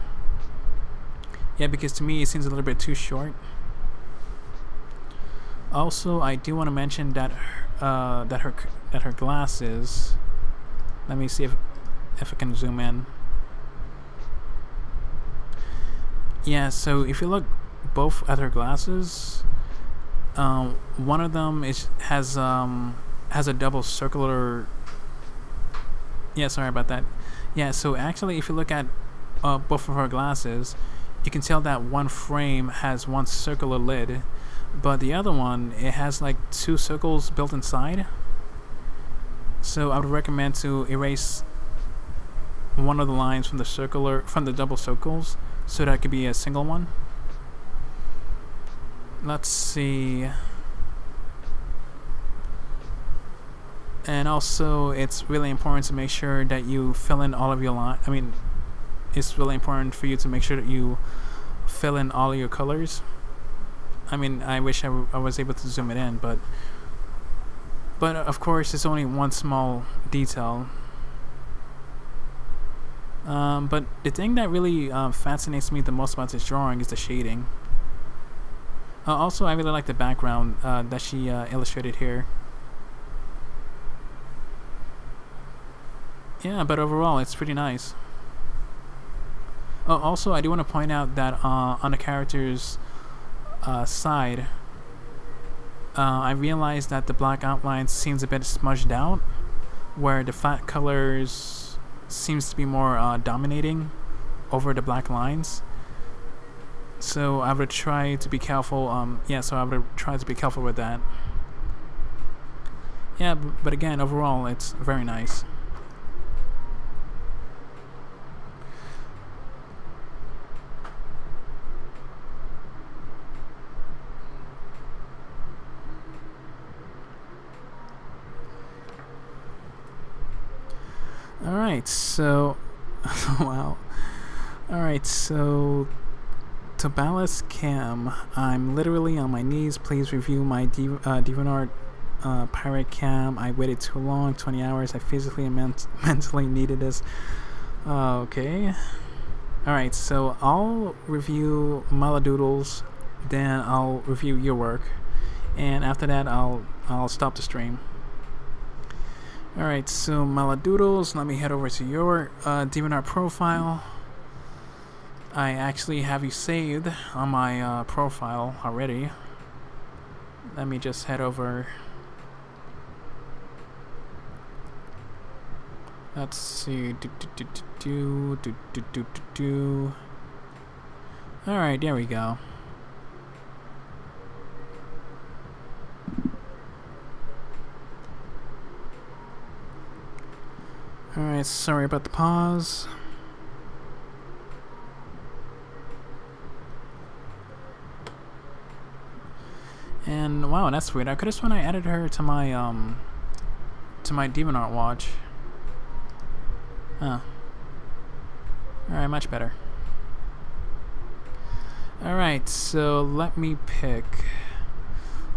Yeah, because to me it seems a little bit too short. Also, I do want to mention that her glasses. Let me see if I can zoom in. Yeah, so if you look both at her glasses, one of them has a double circular. Yeah, sorry about that. Yeah, so actually, if you look at both of her glasses, you can tell that one frame has one circular lid, but the other one, it has like 2 circles built inside. So I would recommend to erase one of the lines from the double circles, so that it could be a single one. Let's see. And also, it's really important to make sure that you fill in all of your lines. I mean, it's really important for you to make sure that you fill in all of your colors. I mean, I wish I was able to zoom it in, but of course, it's only one small detail. But the thing that really fascinates me the most about this drawing is the shading. Also, I really like the background that she illustrated here. Yeah, but overall, it's pretty nice. Oh, also, I do want to point out that on the character's side, I realized that the black outline seems a bit smudged out, where the flat colors seems to be more dominating over the black lines. So I would try to be careful. So I would try to be careful with that. Yeah, but again, overall, it's very nice. Alright, so wow. Alright, so to balance cam, I'm literally on my knees. Please review my deviantART pirate cam. I waited too long, 20 hours. I physically and mentally needed this. Okay. Alright, so I'll review Maladoodles, then I'll review your work, and after that I'll stop the stream. Alright, so Maladoodles, let me head over to your deviantART profile. I actually have you saved on my profile already. Let me just head over. Let's see. Alright, there we go. Alright, sorry about the pause. And wow, that's weird. I could have sworn I added her to my deviantART watch. Huh. Alright, much better. Alright, so let me pick.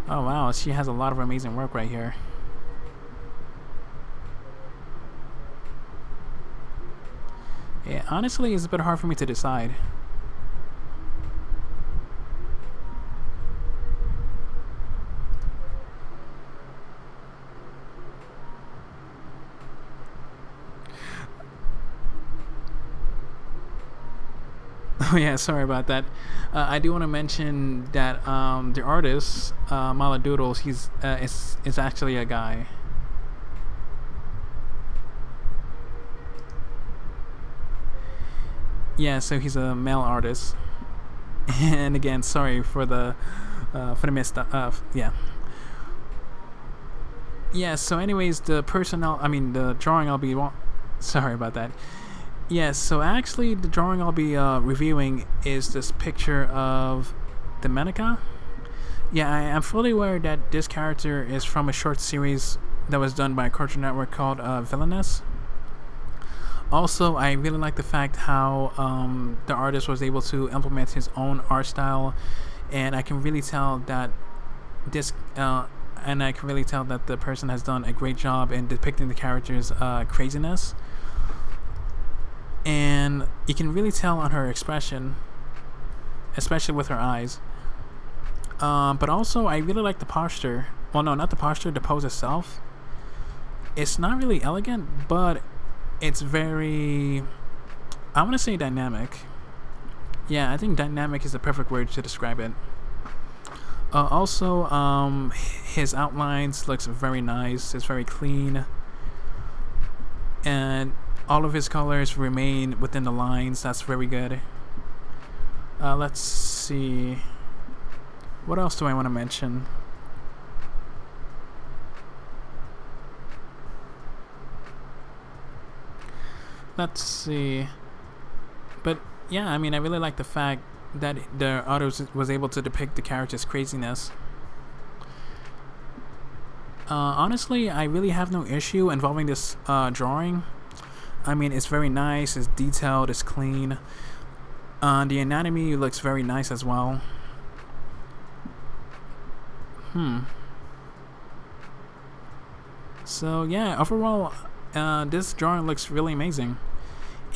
Oh wow, she has a lot of amazing work right here. Yeah, honestly, it's a bit hard for me to decide. Oh yeah, sorry about that. I do want to mention that the artist, Maladoodles, he's is actually a guy. Yeah, so he's a male artist. And again, sorry for the missed yeah. Yeah, so anyways, the drawing I'll be sorry about that. Yes, so actually the drawing I'll be reviewing is this picture of Domenica. Yeah, I am fully aware that this character is from a short series that was done by Cartoon Network called Villainous. Also, I really like the fact how the artist was able to implement his own art style, and I can really tell that the person has done a great job in depicting the character's craziness. And you can really tell on her expression, especially with her eyes. But also, I really like the posture. Well, no, not the posture, the pose itself. It's not really elegant, but it's very, I want to say dynamic. Yeah, I think dynamic is the perfect word to describe it. Also, his outlines looks very nice. It's very clean. And all of his colors remain within the lines. That's very good. Let's see. What else do I want to mention? Let's see. But yeah, I mean, I really like the fact that the artist was able to depict the character's craziness. Honestly, I really have no issue involving this drawing. I mean, it's very nice, it's detailed, it's clean. The anatomy looks very nice as well. So yeah, overall, this drawing looks really amazing.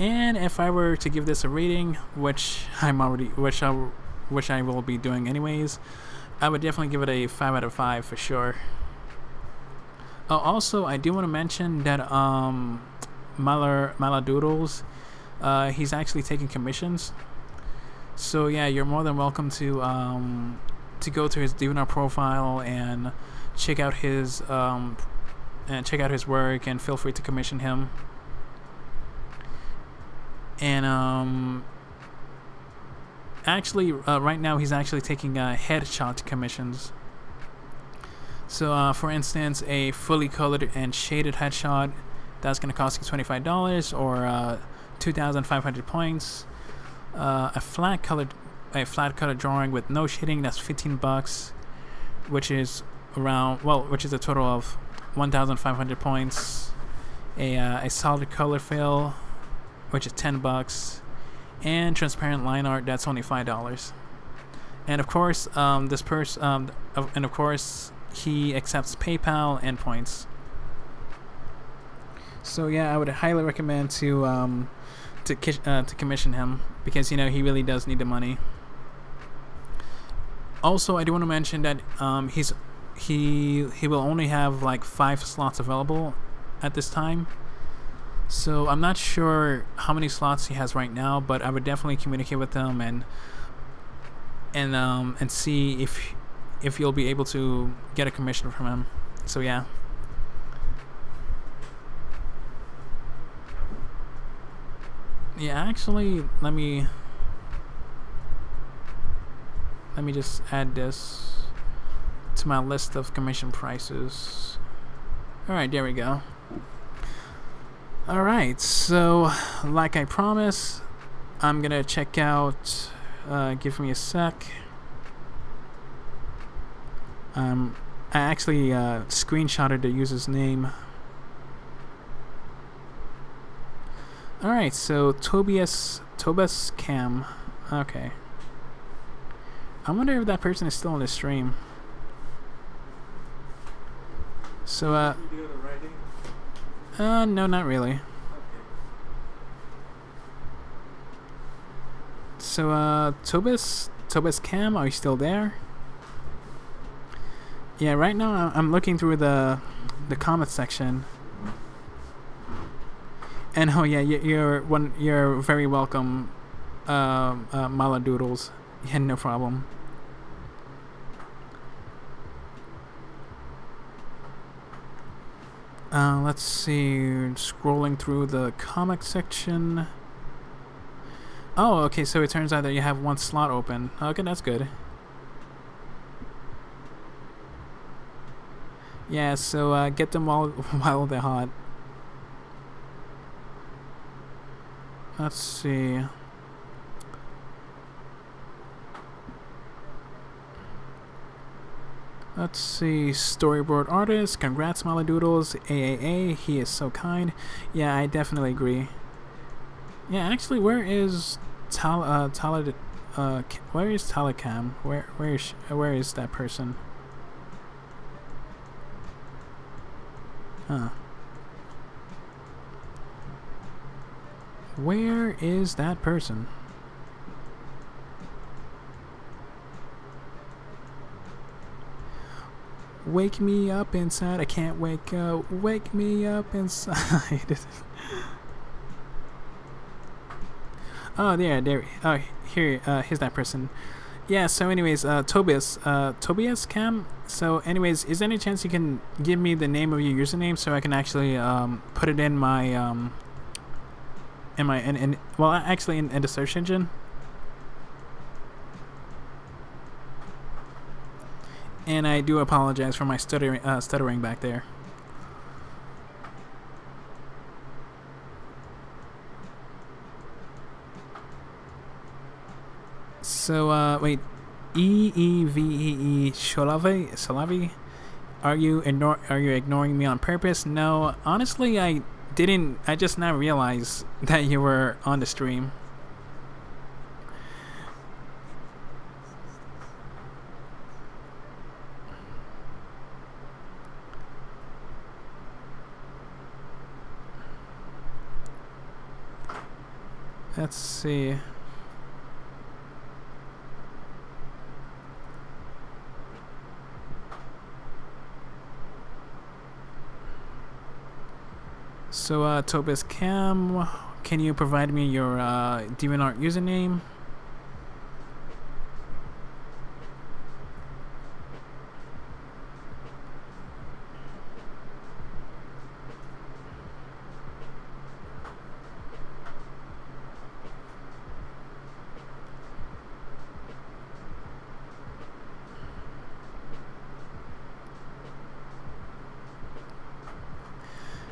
And if I were to give this a rating, which I will be doing anyways, I would definitely give it a 5 out of 5 for sure. Also, I do want to mention that Maladoodles, he's actually taking commissions. So yeah, you're more than welcome to go to his DeviantART profile and check out his work, and feel free to commission him. And actually, right now he's actually taking headshot commissions. So, for instance, a fully colored and shaded headshot, that's going to cost you $25 or 2,500 points. A flat colored drawing with no shading, that's $15, which is a total of 1,500 points. A solid color fill, which is $10, and transparent line art, that's only $5. And of course, he accepts PayPal and points. So yeah, I would highly recommend to commission him, because he really does need the money. Also, I do want to mention that he will only have like 5 slots available at this time. So I'm not sure how many slots he has right now, but I would definitely communicate with him and see if you'll be able to get a commission from him. So yeah. Yeah, actually, let me just add this to my list of commission prices. Alright, there we go. Alright, so like I promised, I'm gonna check out, give me a sec. I actually screenshotted the user's name. Alright, so Tobias Cam. Okay. I wonder if that person is still on the stream. So, You do the writing? no, not really. Okay. So, Tobias Cam, are you still there? Yeah, right now I'm looking through the comment section. And oh yeah, you're very welcome, Maladoodles. Yeah, no problem. Let's see, scrolling through the comic section. Oh, okay, so it turns out that you have 1 slot open. Okay, that's good. Yeah, so get them while they're hot. Let's see. Let's see, storyboard artist, congrats Maladoodles, AAA, he is so kind. Yeah, I definitely agree. Yeah, actually, where is Telecam? Where is that person? Huh. Where is that person? Wake me up inside. I can't wake up. Wake me up inside. Oh, there. Oh, here's that person. Yeah, so anyways, Tobias Cam. So anyways, is there any chance you can give me the name of your username so I can actually put it in my in the search engine? And I do apologize for my stuttering back there. So wait, EEVEE Sholavi, are you ignoring me on purpose? No, honestly, I didn't. I just now realized that you were on the stream. Let's see. So, Tobias Cam, can you provide me your DeviantART username?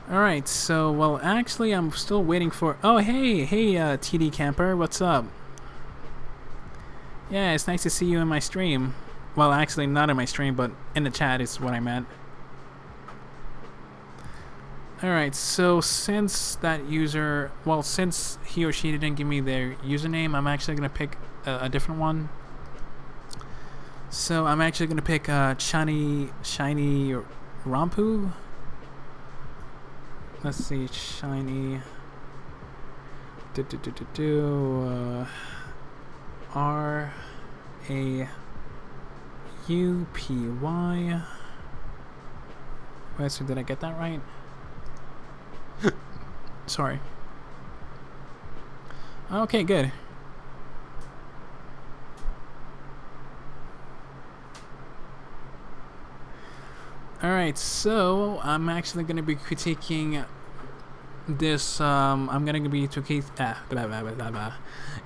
Alright, so, well, actually, I'm still waiting for... Oh, hey, TD Camper, what's up? Yeah, it's nice to see you in my stream. Well, actually, not in my stream, but in the chat is what I meant. Alright, so since that user... Well, since he or she didn't give me their username, I'm actually going to pick a different one. So, I'm actually going to pick Shiny Rampu. Let's see, Shiny RAUPY. Wait, so did I get that right? Sorry. Okay, good. Alright, so I'm actually going to be critiquing this, I'm going to be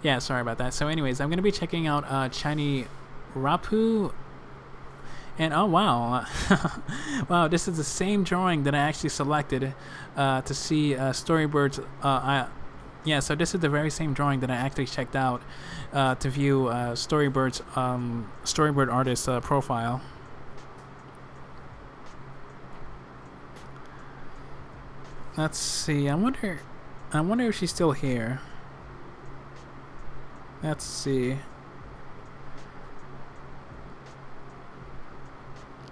yeah, sorry about that. So anyways, I'm going to be checking out Shiny Rapu, and oh wow, wow, this is the same drawing that I actually selected to see Storybird's, yeah, so this is the very same drawing that I actually checked out to view Storybird's Storyboard artist profile. Let's see. I wonder if she's still here. Let's see.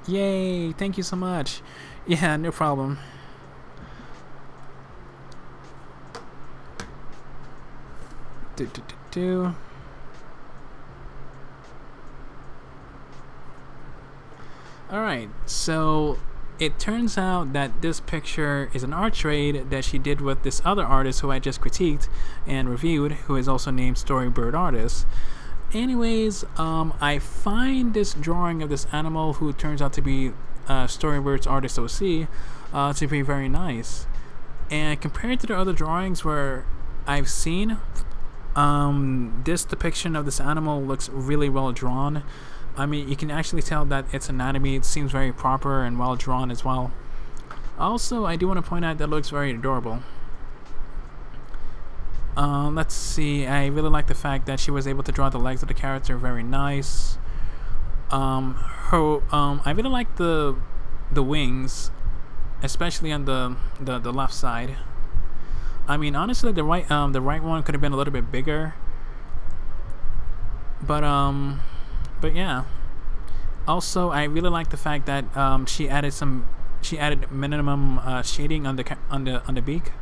Yay! Thank you so much. Yeah, no problem. Alright, so it turns out that this picture is an art trade that she did with this other artist who I just critiqued and reviewed, who is also named Storybird Artist. Anyways, I find this drawing of this animal, who turns out to be Storybird's Artist OC, to be very nice. And compared to the other drawings where I've seen, this depiction of this animal looks really well drawn. I mean, you can actually tell that its anatomy, it seems very proper and well drawn as well. Also, I do want to point out that it looks very adorable. Let's see, I really like the fact that she was able to draw the legs of the character very nice. I really like the wings, especially on the left side. I mean, honestly, the right one could have been a little bit bigger. But yeah. Also, I really like the fact that she added minimum shading on the beak.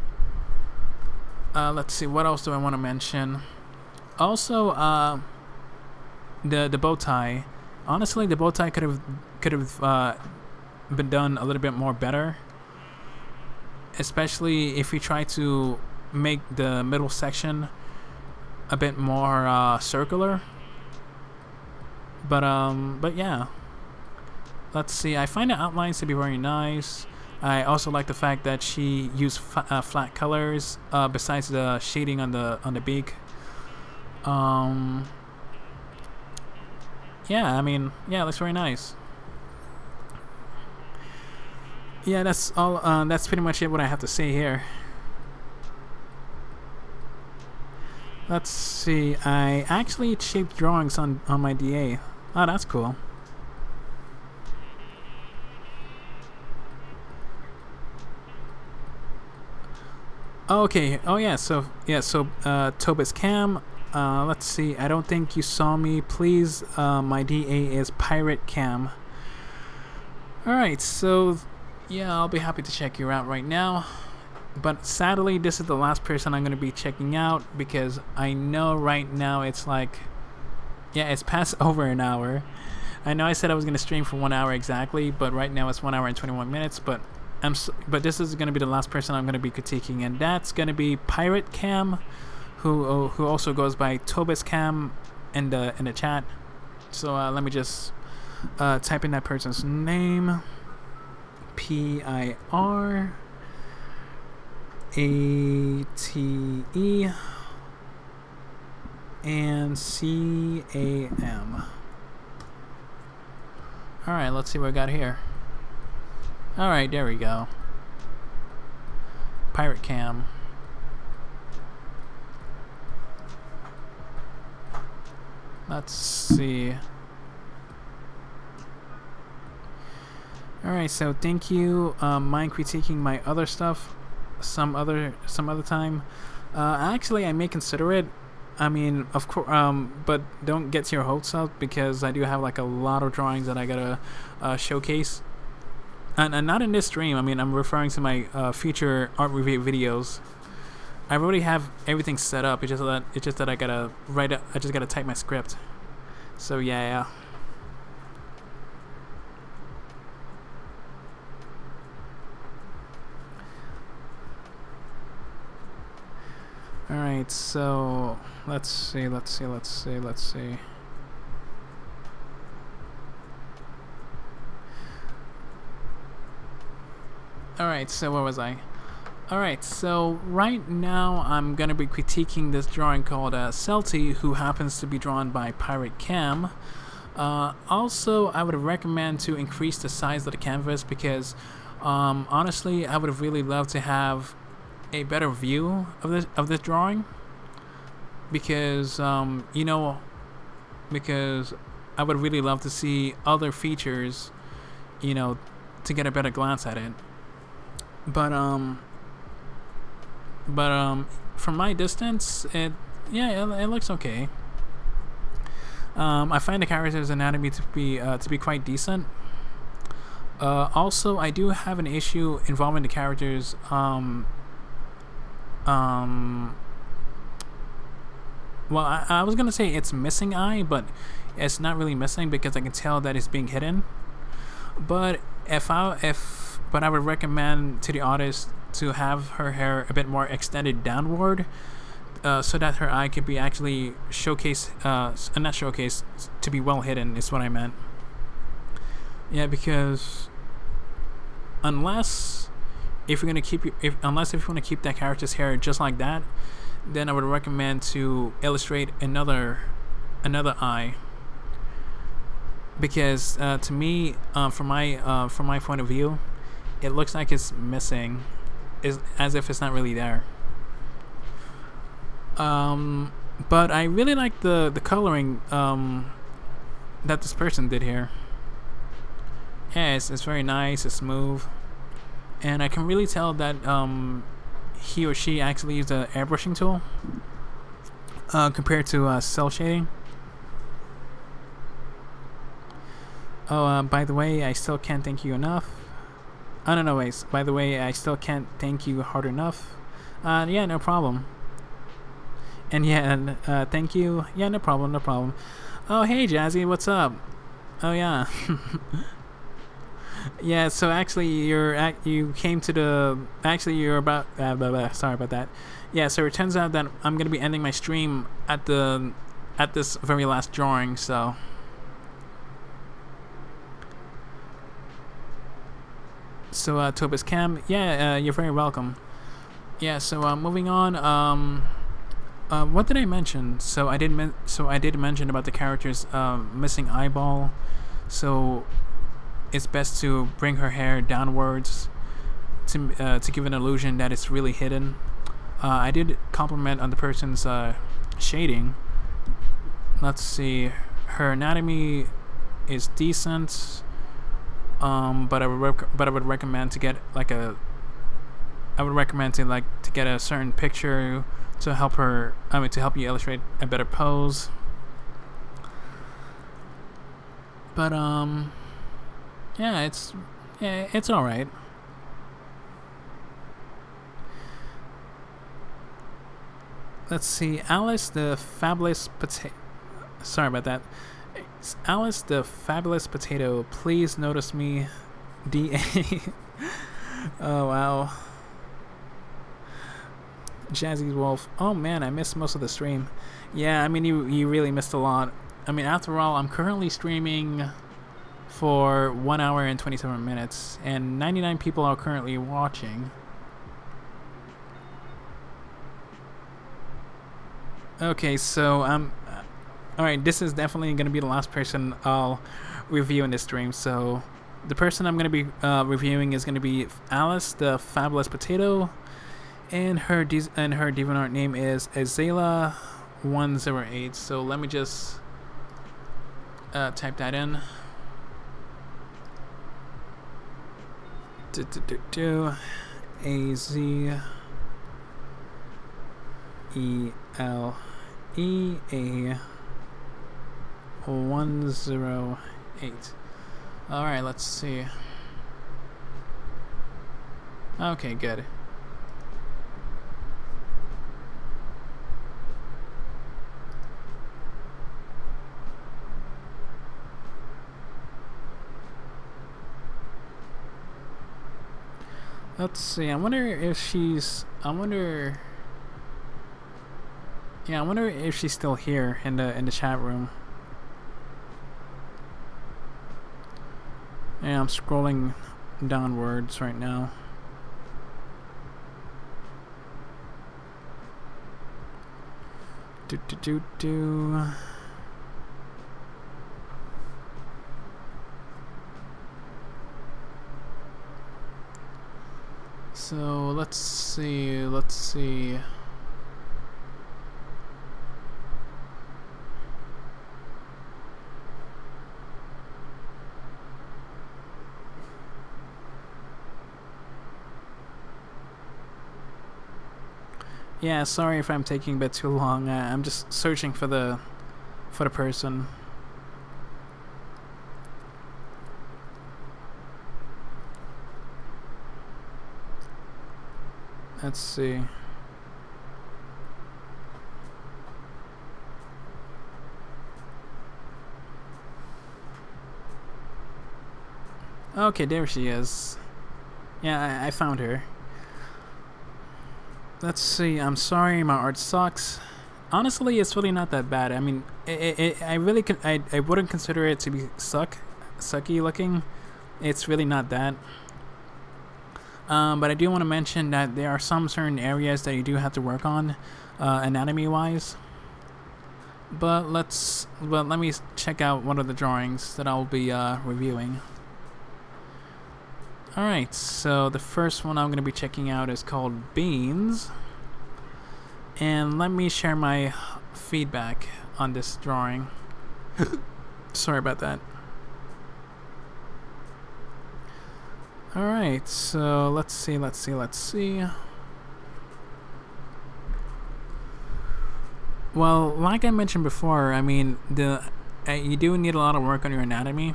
Let's see, what else do I want to mention? Also, the bow tie. Honestly, the bow tie could have been done a little bit more better, especially if you try to make the middle section a bit more circular. But yeah, let's see. I find the outlines to be very nice. I also like the fact that she used flat colors besides the shading on the beak. Yeah, I mean, yeah, it looks very nice. Yeah, that's all. That's pretty much it. What I have to say here. Let's see. I actually shaped drawings on my DA. Oh, that's cool. Okay. Oh yeah. So Tobit's cam. Let's see. I don't think you saw me. Please. My DA is Pirate Cam. All right. So yeah, I'll be happy to check you out right now. But sadly, this is the last person I'm going to be checking out, because I know right now it's like, yeah, it's past over an hour. I know I said I was going to stream for 1 hour exactly, but right now it's 1 hour and 21 minutes. But this is going to be the last person I'm going to be critiquing, and that's going to be Pirate Cam, who also goes by Tobit's Cam in the chat. So let me just type in that person's name. PIRATE and CAM. Alright, let's see what we got here. Alright, there we go. Pirate Cam. Let's see. Alright, so thank you. Mind critiquing my other stuff some other time. Actually, I may consider it. I mean, of course, but don't get your hopes up, because I do have like a lot of drawings that I gotta showcase, and not in this stream. I mean, I'm referring to my future art review videos. I already have everything set up. It's just that I gotta write it. I just gotta type my script. So yeah. Alright, so let's see. Alright, so where was I? Alright, so right now I'm going to be critiquing this drawing called Celty, who happens to be drawn by Pirate Cam. Also, I would recommend to increase the size of the canvas, because honestly, I would have really loved to have a better view of this drawing, because you know, because I would really love to see other features, you know, to get a better glance at it. But from my distance, it looks okay. I find the character's anatomy to be quite decent. Also, I do have an issue involving the characters. Well, I was gonna say it's missing eye, but it's not really missing, because I can tell that it's being hidden. But but I would recommend to the artist to have her hair a bit more extended downward, so that her eye could be actually showcased, not showcased, to be well hidden is what I meant. Yeah, because unless if you want to keep that character's hair just like that, then I would recommend to illustrate another eye, because to me, from my point of view, it looks like it's missing, as if it's not really there. But I really like the coloring that this person did here. Yeah, it's very nice, it's smooth, and I can really tell that he or she actually used an airbrushing tool compared to cell shading. Oh, by the way, I still can't thank you enough. Oh, no, wait. By the way, I still can't thank you hard enough. Yeah, no problem. And yeah, thank you. Yeah, no problem. Oh, hey, Jazzy, what's up? Oh, yeah. Yeah, so actually you came to the you're about blah, blah. Sorry about that. Yeah, so it turns out that I'm gonna be ending my stream at this very last drawing. So Tobis Cam, yeah, you're very welcome. Yeah, so moving on. What did I mention? So I did mention about the character's missing eyeball. So it's best to bring her hair downwards to give an illusion that it's really hidden. I did compliment on the person's shading. Let's see, her anatomy is decent, but I would recommend to get like to get a certain picture to help her. To help you illustrate a better pose. But yeah, it's all right. Let's see, Alice the Fabulous Potato. Sorry about that. It's Alice the Fabulous Potato. Please notice me, DA. Oh wow. Jazzy Wolf. Oh man, I missed most of the stream. Yeah, I mean you really missed a lot. I mean, after all, I'm currently streaming for 1 hour and 27 minutes, and 99 people are currently watching. Okay, so alright, this is definitely going to be the last person I'll review in this stream. So the person I'm going to be reviewing is going to be Alice the Fabulous Potato, and her DeviantART name is Azela108. So let me just type that in. AZELEA108. Alright, let's see. Okay, good. Let's see. I wonder if she's still here in the chat room. Yeah, I'm scrolling downwards right now. So let's see. Yeah, sorry if I'm taking a bit too long. I'm just searching for the person. Let's see. Okay, there she is. Yeah, I found her. Let's see. I'm sorry, my art sucks. Honestly, it's really not that bad. I mean, I wouldn't consider it to be sucky looking. It's really not that. But I do want to mention that there are some certain areas that you do have to work on, anatomy-wise. But let me check out one of the drawings that I'll be reviewing. Alright, so the first one I'm going to be checking out is called Beans. And let me share my feedback on this drawing. Sorry about that. Alright, so let's see. Well, like I mentioned before, I mean, you do need a lot of work on your anatomy.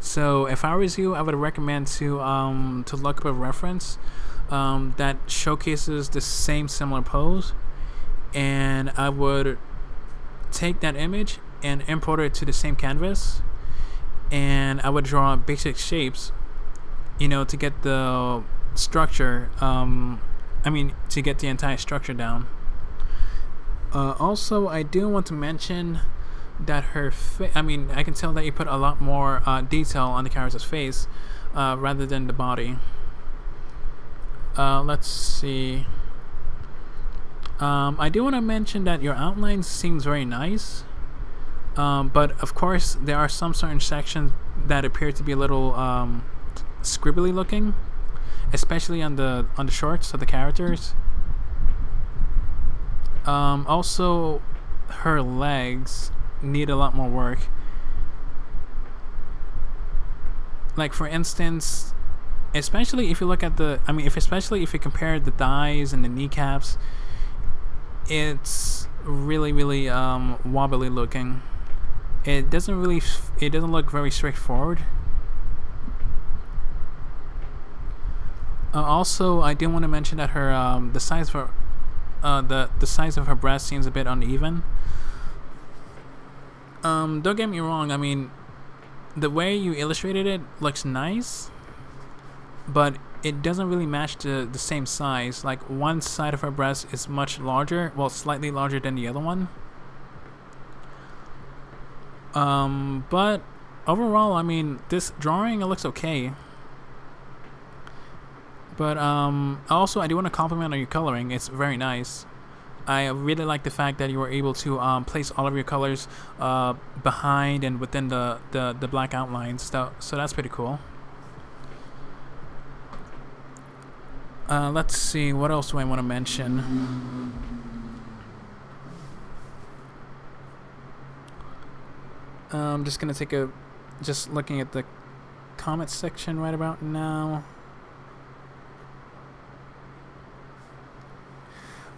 So if I was you, I would recommend to look up a reference that showcases the same similar pose, and I would take that image and import it to the same canvas, and I would draw basic shapes you know, to get the structure, I mean, to get the entire structure down. Also, I do want to mention that her I mean, I can tell that you put a lot more detail on the character's face rather than the body. Let's see. I do want to mention that your outline seems very nice, but of course there are some certain sections that appear to be a little scribbly looking, especially on the shorts of the characters. Also, her legs need a lot more work. Like, for instance, especially if you look at the, I mean, especially if you compare the thighs and the kneecaps, it's really wobbly looking. It doesn't look very straightforward. Also, I do want to mention that her the size of her the size of her breast seems a bit uneven. Don't get me wrong, I mean, the way you illustrated it looks nice, but it doesn't really match the same size. Like, one side of her breast is much larger, well, slightly larger than the other one. But overall, I mean, this drawing, it looks okay. But also, I do want to compliment on your coloring. It's very nice. I really like the fact that you were able to place all of your colors behind and within the black outlines. So that's pretty cool. Let's see, what else do I want to mention? I'm just gonna just looking at the comment section right about now.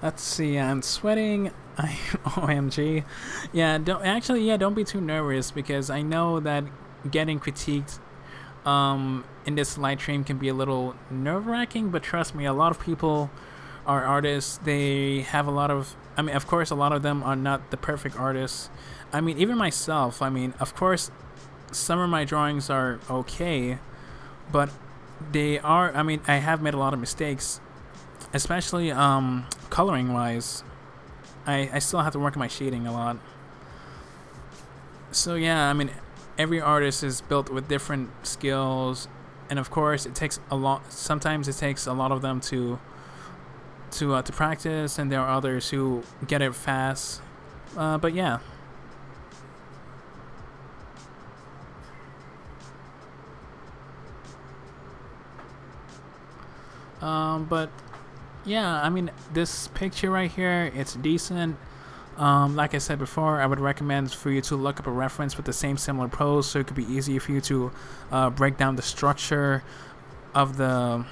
Let's see, I'm sweating. OMG. Yeah, don't be too nervous, because I know that getting critiqued in this live stream can be a little nerve-wracking, but trust me, a lot of people are artists. They have a lot of, I mean, of course, a lot of them are not the perfect artists. I mean, even myself, I mean, of course, some of my drawings are okay, but they are, I mean, I have made a lot of mistakes, especially coloring wise. I still have to work on my shading a lot. So yeah, I mean, every artist is built with different skills, and of course it takes a lot, sometimes it takes a lot of them to practice, and there are others who get it fast. But yeah. But yeah, I mean, this picture right here, it's decent. Like I said before, I would recommend for you to look up a reference with the same similar pose, so it could be easy for you to break down the structure of the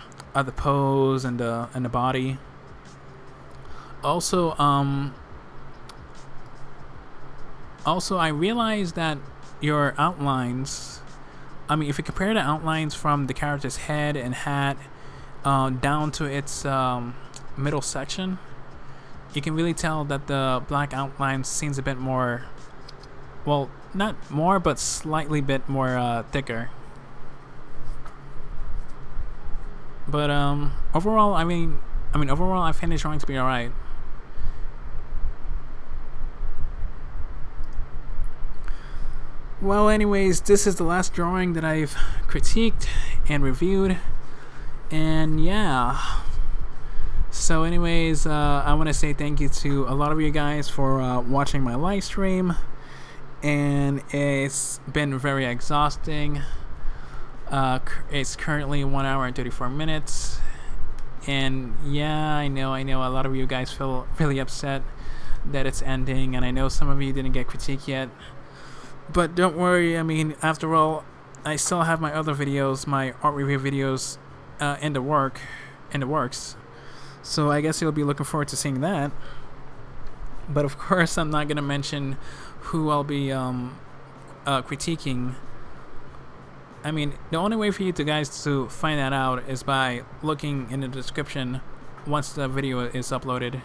pose and the body. Also, I realized that your outlines, I mean, if you compare the outlines from the character's head and hat down to its middle section, you can really tell that the black outline seems a bit more, well, not more, but slightly bit more thicker. But overall, I mean, overall, I find the drawing to be alright. Well, anyways, this is the last drawing that I've critiqued and reviewed, and yeah. So anyways, I want to say thank you to a lot of you guys for watching my live stream, and it's been very exhausting. It's currently 1 hour and 34 minutes, and yeah, I know a lot of you guys feel really upset that it's ending, and I know some of you didn't get critique yet, but don't worry. I mean, after all, I still have my other videos, my art review videos in the works. So I guess you'll be looking forward to seeing that. But of course, I'm not gonna mention who I'll be critiquing. I mean, the only way for you guys to find that out is by looking in the description once the video is uploaded.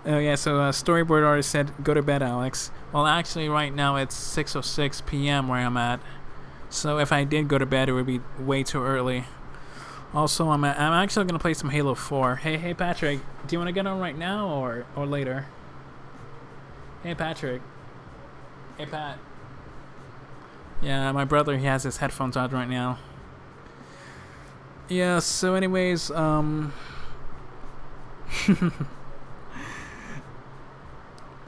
Oh yeah, so storyboard artist said, "Go to bed, Alex." Well, actually, right now it's 6:06 p.m. where I'm at. So if I did go to bed, it would be way too early. Also, I'm actually gonna play some Halo 4. Hey Patrick, do you want to get on right now or later? Hey Patrick. Hey Pat. Yeah, my brother, he has his headphones on right now. Yeah. So, anyways,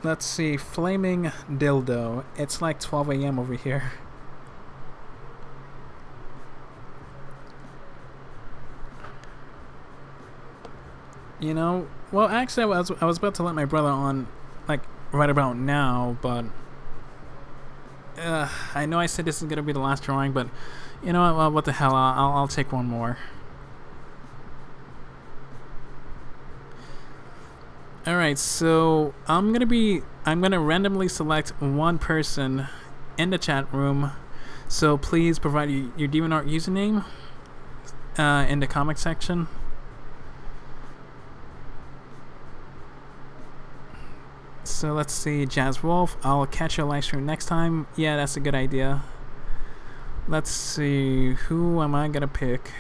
let's see, flaming dildo. It's like 12 a.m. over here. You know, well, actually, I was about to let my brother on, like, right about now, but I know I said this is gonna be the last drawing, but you know what? Well, what the hell? I'll take one more. Alright, so I'm gonna randomly select one person in the chat room. So please provide your DeviantART username in the comment section. So let's see, Jazz Wolf. I'll catch your live stream next time. Yeah, that's a good idea. Let's see, who am I gonna pick?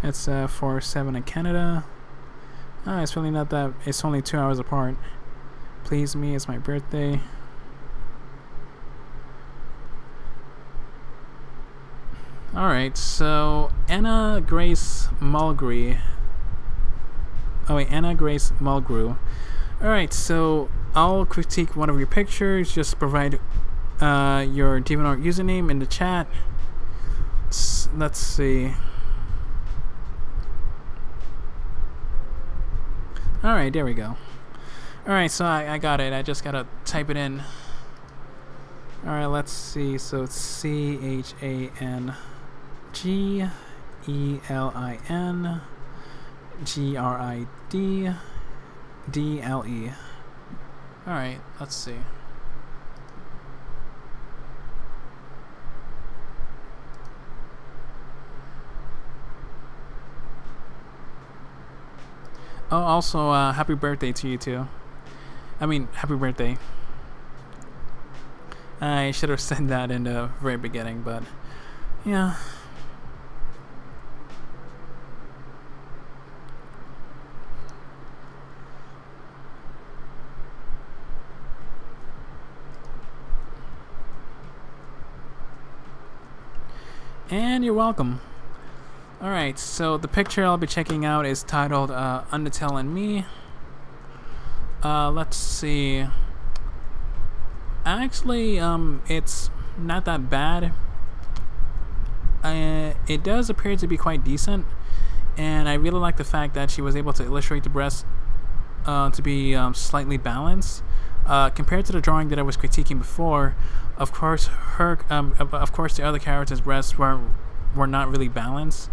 It's 4/7 in Canada. Oh, it's really not that. It's only 2 hours apart. Please me, it's my birthday. Alright, so Anna Grace Mulgrew. Oh wait, Anna Grace Mulgrew. Alright, so I'll critique one of your pictures. Just provide your DeviantART username in the chat. Let's see. Alright, there we go. Alright, so I got it. I just gotta type it in. Alright, let's see. So it's CHANGELIN GRIDDLE. Alright, let's see. Oh, also, happy birthday to you too. I mean, happy birthday. I should have said that in the very beginning, but yeah. And you're welcome. Alright, so the picture I'll be checking out is titled Undertale and Me. Let's see. Actually, it's not that bad. It does appear to be quite decent, and I really like the fact that she was able to illustrate the breasts to be slightly balanced. Compared to the drawing that I was critiquing before, of course, the other character's breasts were not really balanced,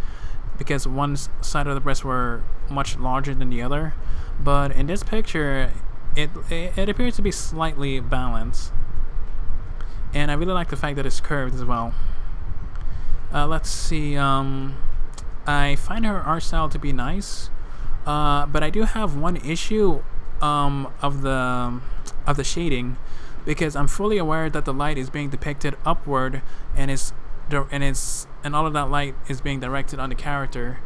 because one side of the breasts were much larger than the other. But in this picture, it appears to be slightly balanced, and I really like the fact that it's curved as well. Let's see. I find her art style to be nice, but I do have one issue of the shading, because I'm fully aware that the light is being depicted upward, and all of that light is being directed on the character.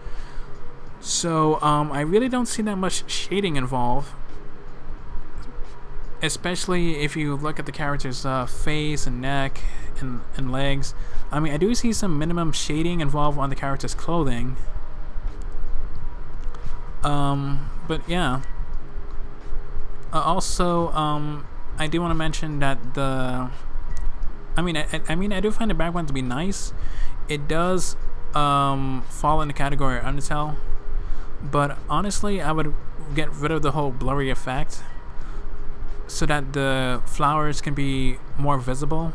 So I really don't see that much shading involved, especially if you look at the character's face and neck and legs. I mean, I do see some minimum shading involved on the character's clothing. But yeah. Also, I do want to mention that I do find the background to be nice. It does fall in the category of Undertale, but honestly, I would get rid of the whole blurry effect so that the flowers can be more visible.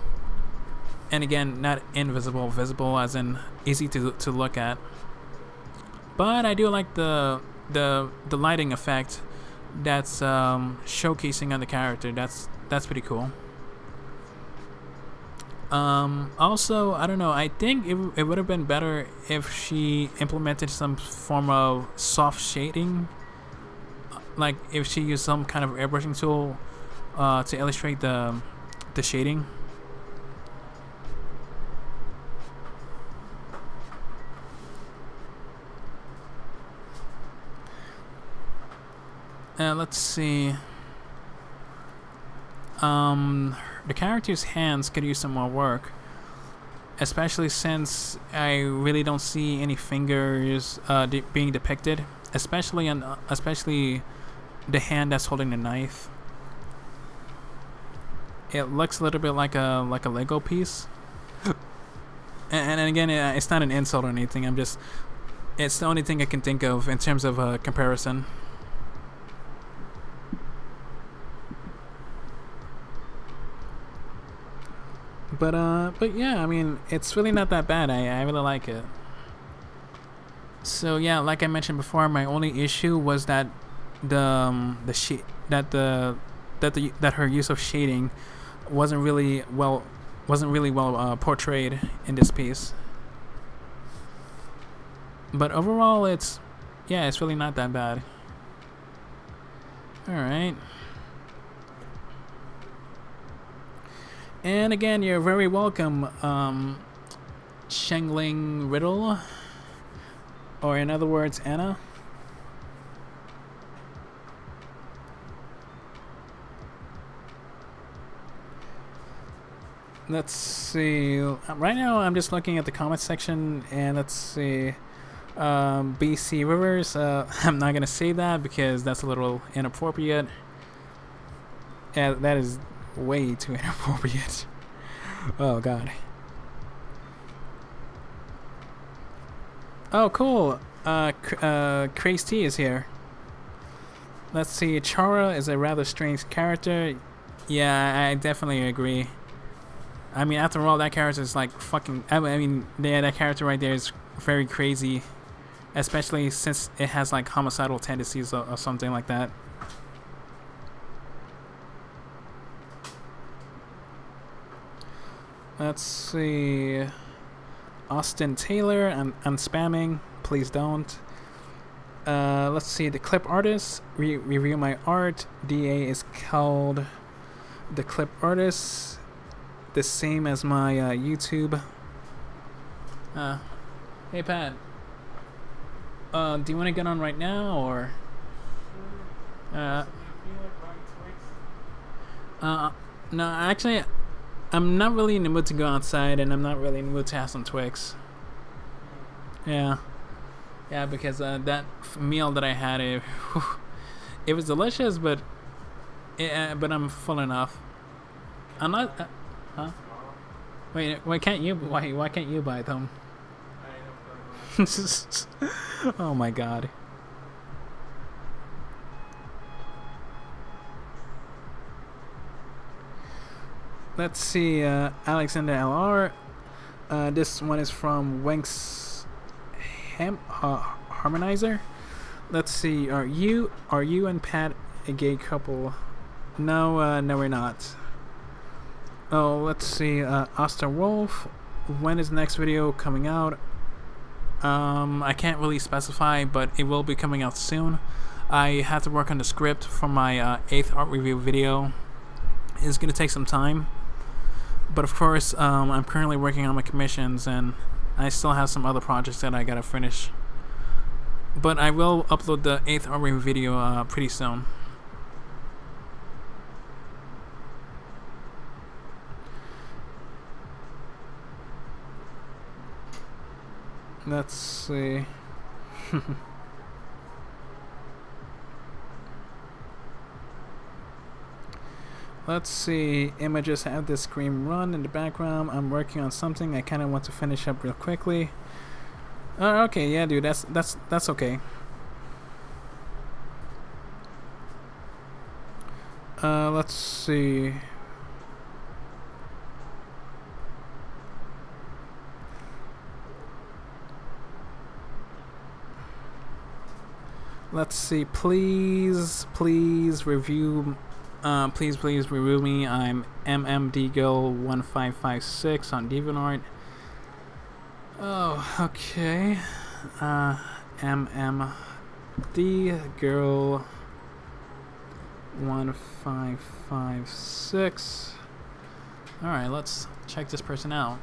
And again, not invisible, visible as in easy to look at. But I do like the lighting effect that's showcasing on the character. That's that's pretty cool. Also, I don't know. I think it would have been better if she implemented some form of soft shading, like if she used some kind of airbrushing tool to illustrate the shading. Let's see. The character's hands could use some more work, especially since I really don't see any fingers being depicted, especially the hand that's holding the knife. It looks a little bit like a Lego piece. and again, it's not an insult or anything. It's the only thing I can think of in terms of comparison. But yeah, I mean, it's really not that bad. I really like it. So yeah, like I mentioned before, my only issue was that that her use of shading wasn't really well portrayed in this piece. But overall, it's really not that bad. All right. And again, you're very welcome, Shengling Riddle, or in other words, Anna. Let's see. Right now, I'm just looking at the comment section, and let's see. BC Rivers. I'm not gonna say that because that's a little inappropriate. Yeah, that is way too inappropriate. Oh god. Oh cool. Craze T is here. Let's see. Chara is a rather strange character. Yeah, I definitely agree. I mean, after all, that character is like fucking. I mean, yeah, that character right there is very crazy, especially since it has like homicidal tendencies or something like that. Let's see. Austin Taylor, I'm spamming. Please don't. Let's see. The clip artist. Review my art. DA is called the clip artist. The same as my YouTube. Hey Pat. Do you want to get on right now or? No, actually. I'm not really in the mood to go outside, and I'm not really in the mood to have some Twix. Yeah, because that meal that I had, it was delicious, but I'm full enough. I'm not. Huh? Wait, why can't you? Why can't you buy them? Oh my god. Let's see, Alexander LR. This one is from Winks Harmonizer. Let's see, are you and Pat a gay couple? No, no we're not. Oh, let's see, Oster Wolf. When is the next video coming out? I can't really specify, but it will be coming out soon. I have to work on the script for my 8th art review video. It's gonna take some time. But of course, I'm currently working on my commissions, and I still have some other projects that I gotta finish. But I will upload the 8th art review video pretty soon. Let's see. Let's see. Images have this screen run in the background. I'm working on something I kind of want to finish up real quickly. Okay, yeah, dude. That's okay. Let's see. Let's see. Please review Please review me. I'm mmdgirl1556 on DeviantART. Oh, okay. mmdgirl1556. Alright, let's check this person out.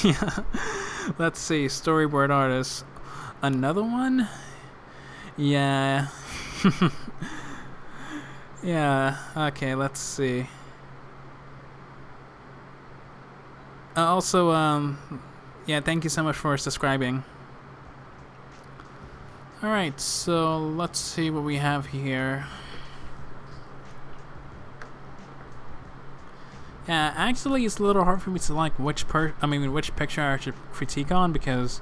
Yeah, let's see, storyboard artist. Another one? Yeah. Yeah, okay, let's see. Also, yeah, thank you so much for subscribing. Alright, so let's see what we have here. Yeah, actually, it's a little hard for me to select which picture I should critique on, because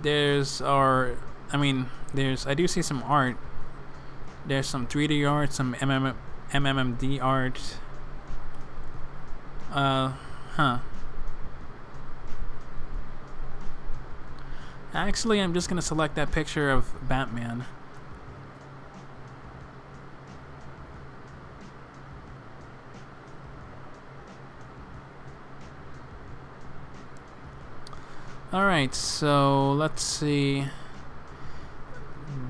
I do see some art. There's some 3D art, some MMD art. Actually, I'm just gonna select that picture of Batman. Alright, so let's see.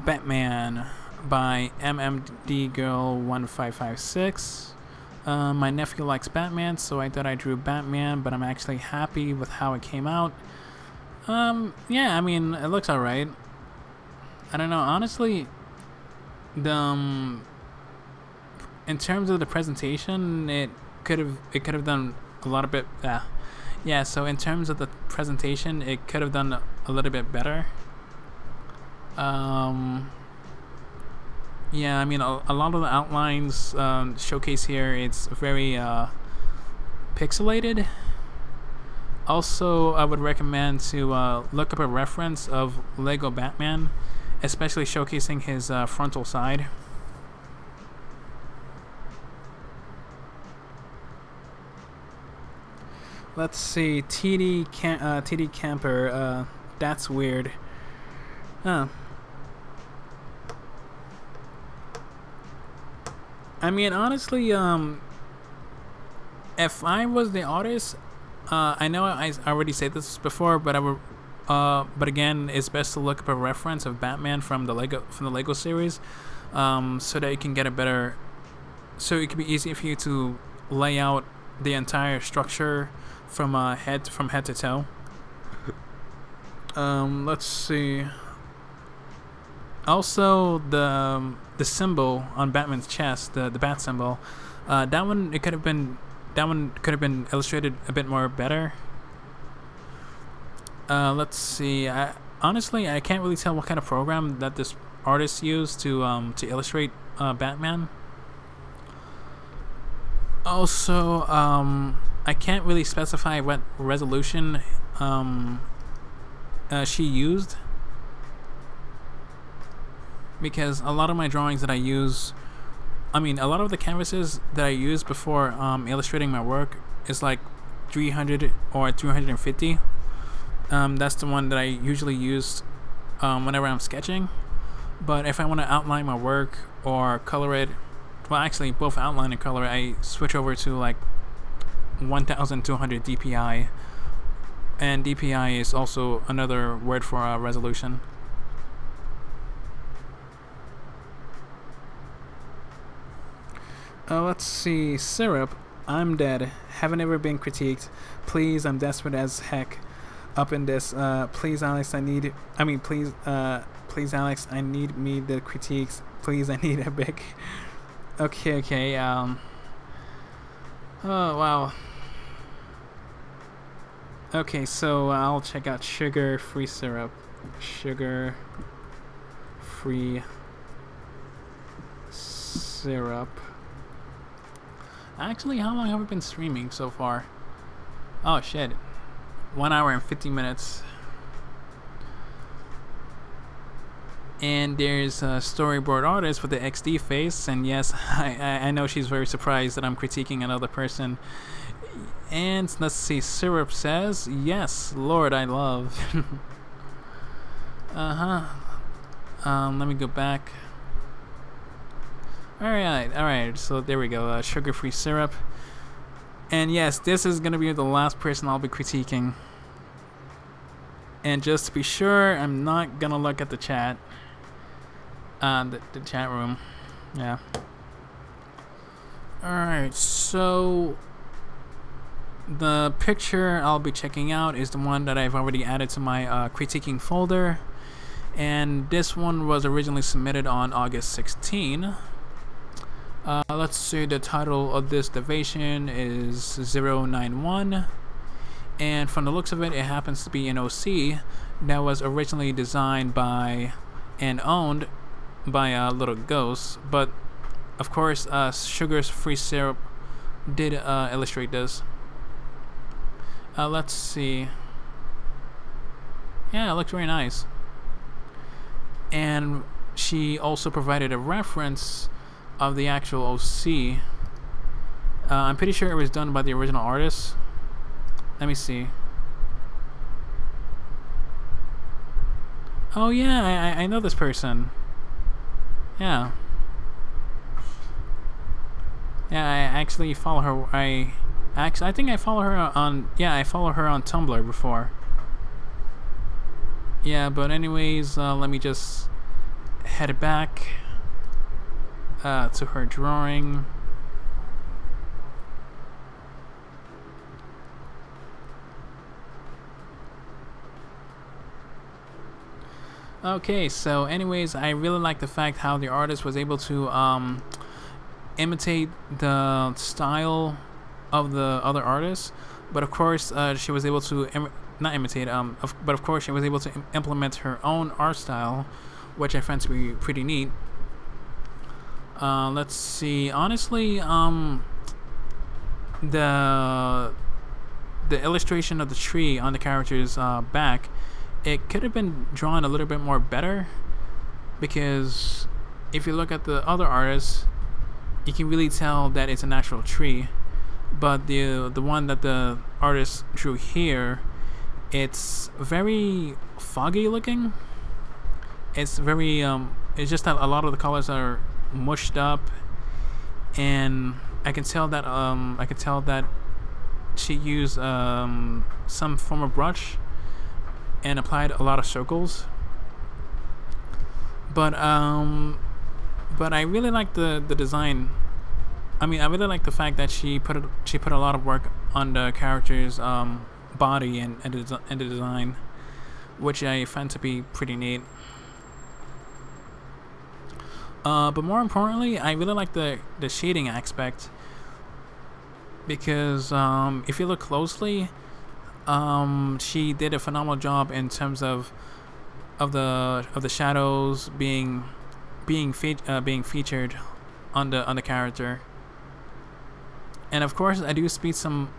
Batman by mmdgirl1556. My nephew likes Batman, so I thought I drew Batman, but I'm actually happy with how it came out. Yeah, I mean, it looks alright. I don't know, honestly, in terms of the presentation, it could have done a lot of bit. Yeah, so in terms of the presentation, it could have done a little bit better. Yeah, I mean, a lot of the outlines showcase here, it's very pixelated. Also, I would recommend to look up a reference of Lego Batman, especially showcasing his frontal side. Let's see, TD Camper, that's weird. Huh. I mean, honestly, if I was the artist, I know I already said this before, but I would, but again, it's best to look up a reference of Batman from the Lego series, so that you can get a better, so it can be easy for you to lay out the entire structure from head to toe. Let's see. Also, the symbol on Batman's chest, the bat symbol, that one could have been illustrated a bit more better. Let's see. Honestly, I can't really tell what kind of program that this artist used to illustrate Batman. Also, I can't really specify what resolution she used, because a lot of my drawings that I use, a lot of the canvases that I use before illustrating my work is like 300 or 350. That's the one that I usually use whenever I'm sketching. But if I want to outline my work or color it, well, actually both outline and color, I switch over to like 1200 DPI, and DPI is also another word for resolution. Let's see, Syrup, I'm dead, haven't ever been critiqued, please, I'm desperate as heck up in this, please Alex, please Alex, I need me the critiques, please, I need a big. Okay, oh wow. Okay, so I'll check out sugar-free syrup. Sugar-free syrup. Actually, how long have we been streaming so far? Oh shit. 1 hour and 50 minutes. And there's a storyboard artist with the XD face, and yes, I know she's very surprised that I'm critiquing another person. And let's see, Syrup says, yes, Lord, I love. Let me go back. Alright, so there we go, sugar-free syrup. And yes, this is gonna be the last person I'll be critiquing. And just to be sure, I'm not gonna look at the chat. The chat room. Yeah. Alright, so the picture I'll be checking out is the one that I've already added to my critiquing folder. And this one was originally submitted on August 16. Let's see, the title of this deviation is 091. And from the looks of it, it happens to be an OC that was originally designed by and owned by Little Ghost. But of course, Sugar-Free Syrup did illustrate this. Let's see. Yeah, it looks very nice. And she also provided a reference of the actual OC. I'm pretty sure it was done by the original artist. Let me see. Oh yeah, I know this person. Yeah. Yeah, I actually follow her. I think I follow her on. Yeah, I follow her on Tumblr before. Yeah, but anyways, let me just head back to her drawing. Okay, so anyways, I really like the fact how the artist was able to imitate the style of the other artists, but of course she was able to not imitate, but of course she was able to implement her own art style, which I find to be pretty neat. Let's see, honestly, the illustration of the tree on the character's back, it could have been drawn a little bit more better, because if you look at the other artists, you can really tell that it's an actual tree. But the one that the artist drew here, it's very foggy looking. It's very it's just that a lot of the colors are mushed up, and I can tell that she used some form of brush and applied a lot of circles. But I really like the design. I mean, I really like the fact that she put a lot of work on the character's body and the design, which I find to be pretty neat. But more importantly, I really like the shading aspect, because if you look closely, she did a phenomenal job in terms of the shadows being featured on the character. And of course I do spot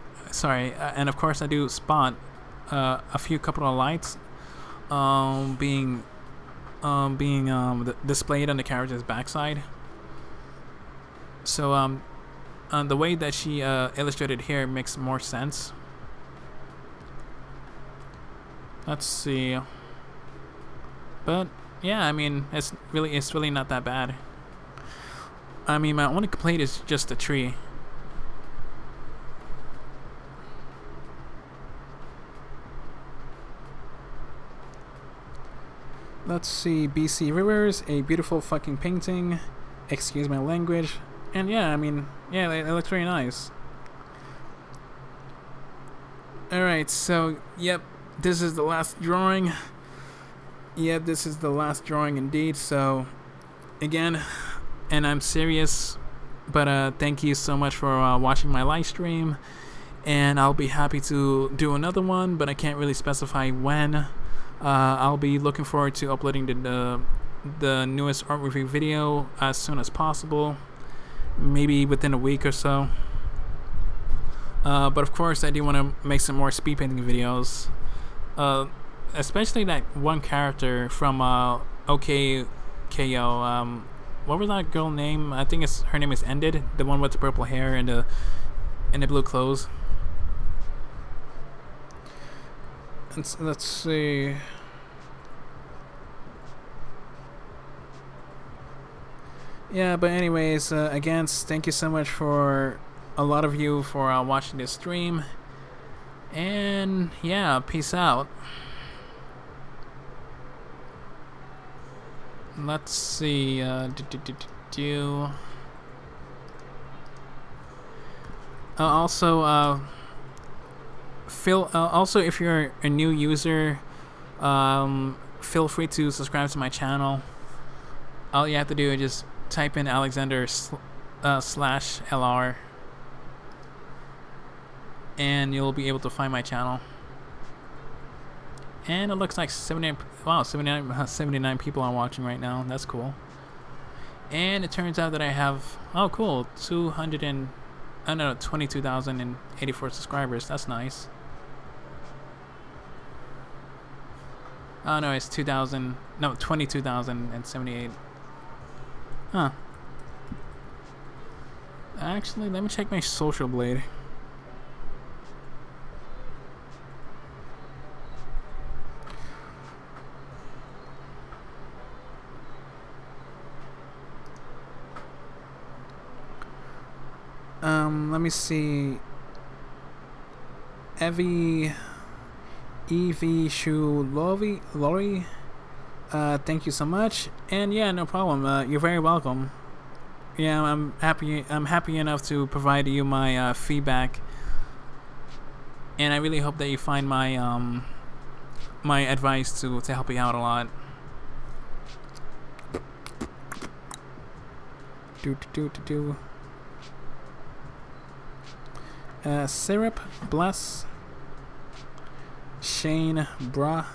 a few couple of lights being displayed on the character's backside. So the way that she illustrated here makes more sense. Let's see. But yeah, I mean, it's really not that bad. I mean, my only complaint is just the tree. Let's see, BC Rivers, a beautiful fucking painting. Excuse my language. And yeah, I mean, yeah, it looks very nice. Alright, so, yep, this is the last drawing. Yep, this is the last drawing indeed. So, again, and I'm serious, but thank you so much for watching my live stream. And I'll be happy to do another one, but I can't really specify when. I'll be looking forward to uploading the newest art review video as soon as possible, maybe within a week or so. But of course, I do want to make some more speed painting videos, especially that one character from OKKO. What was that girl name? I think her name is Ended, the one with the purple hair and the blue clothes. let's see. Yeah, but anyways, again, thank you so much for a lot of you for watching this stream. And yeah, peace out. Let's see. Also, also, if you're a new user, feel free to subscribe to my channel. All you have to do is just type in Alexander /LR, and you'll be able to find my channel. And it looks like 79 people are watching right now. That's cool. And it turns out that I have 22,084 subscribers. That's nice. Oh no, it's 22,078. Huh. Actually, let me check my social blade. Let me see. Evie Shu Lori. Thank you so much. And yeah, no problem. You're very welcome. Yeah, I'm happy enough to provide you my feedback. And I really hope that you find my my advice to help you out a lot. Syrup, Bless, Shane, Bra.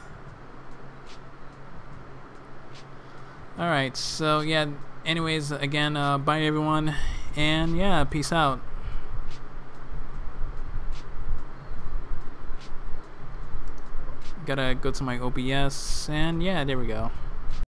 Alright, so yeah, anyways, again, bye everyone, and yeah, peace out. Gotta go to my OBS, and yeah, there we go.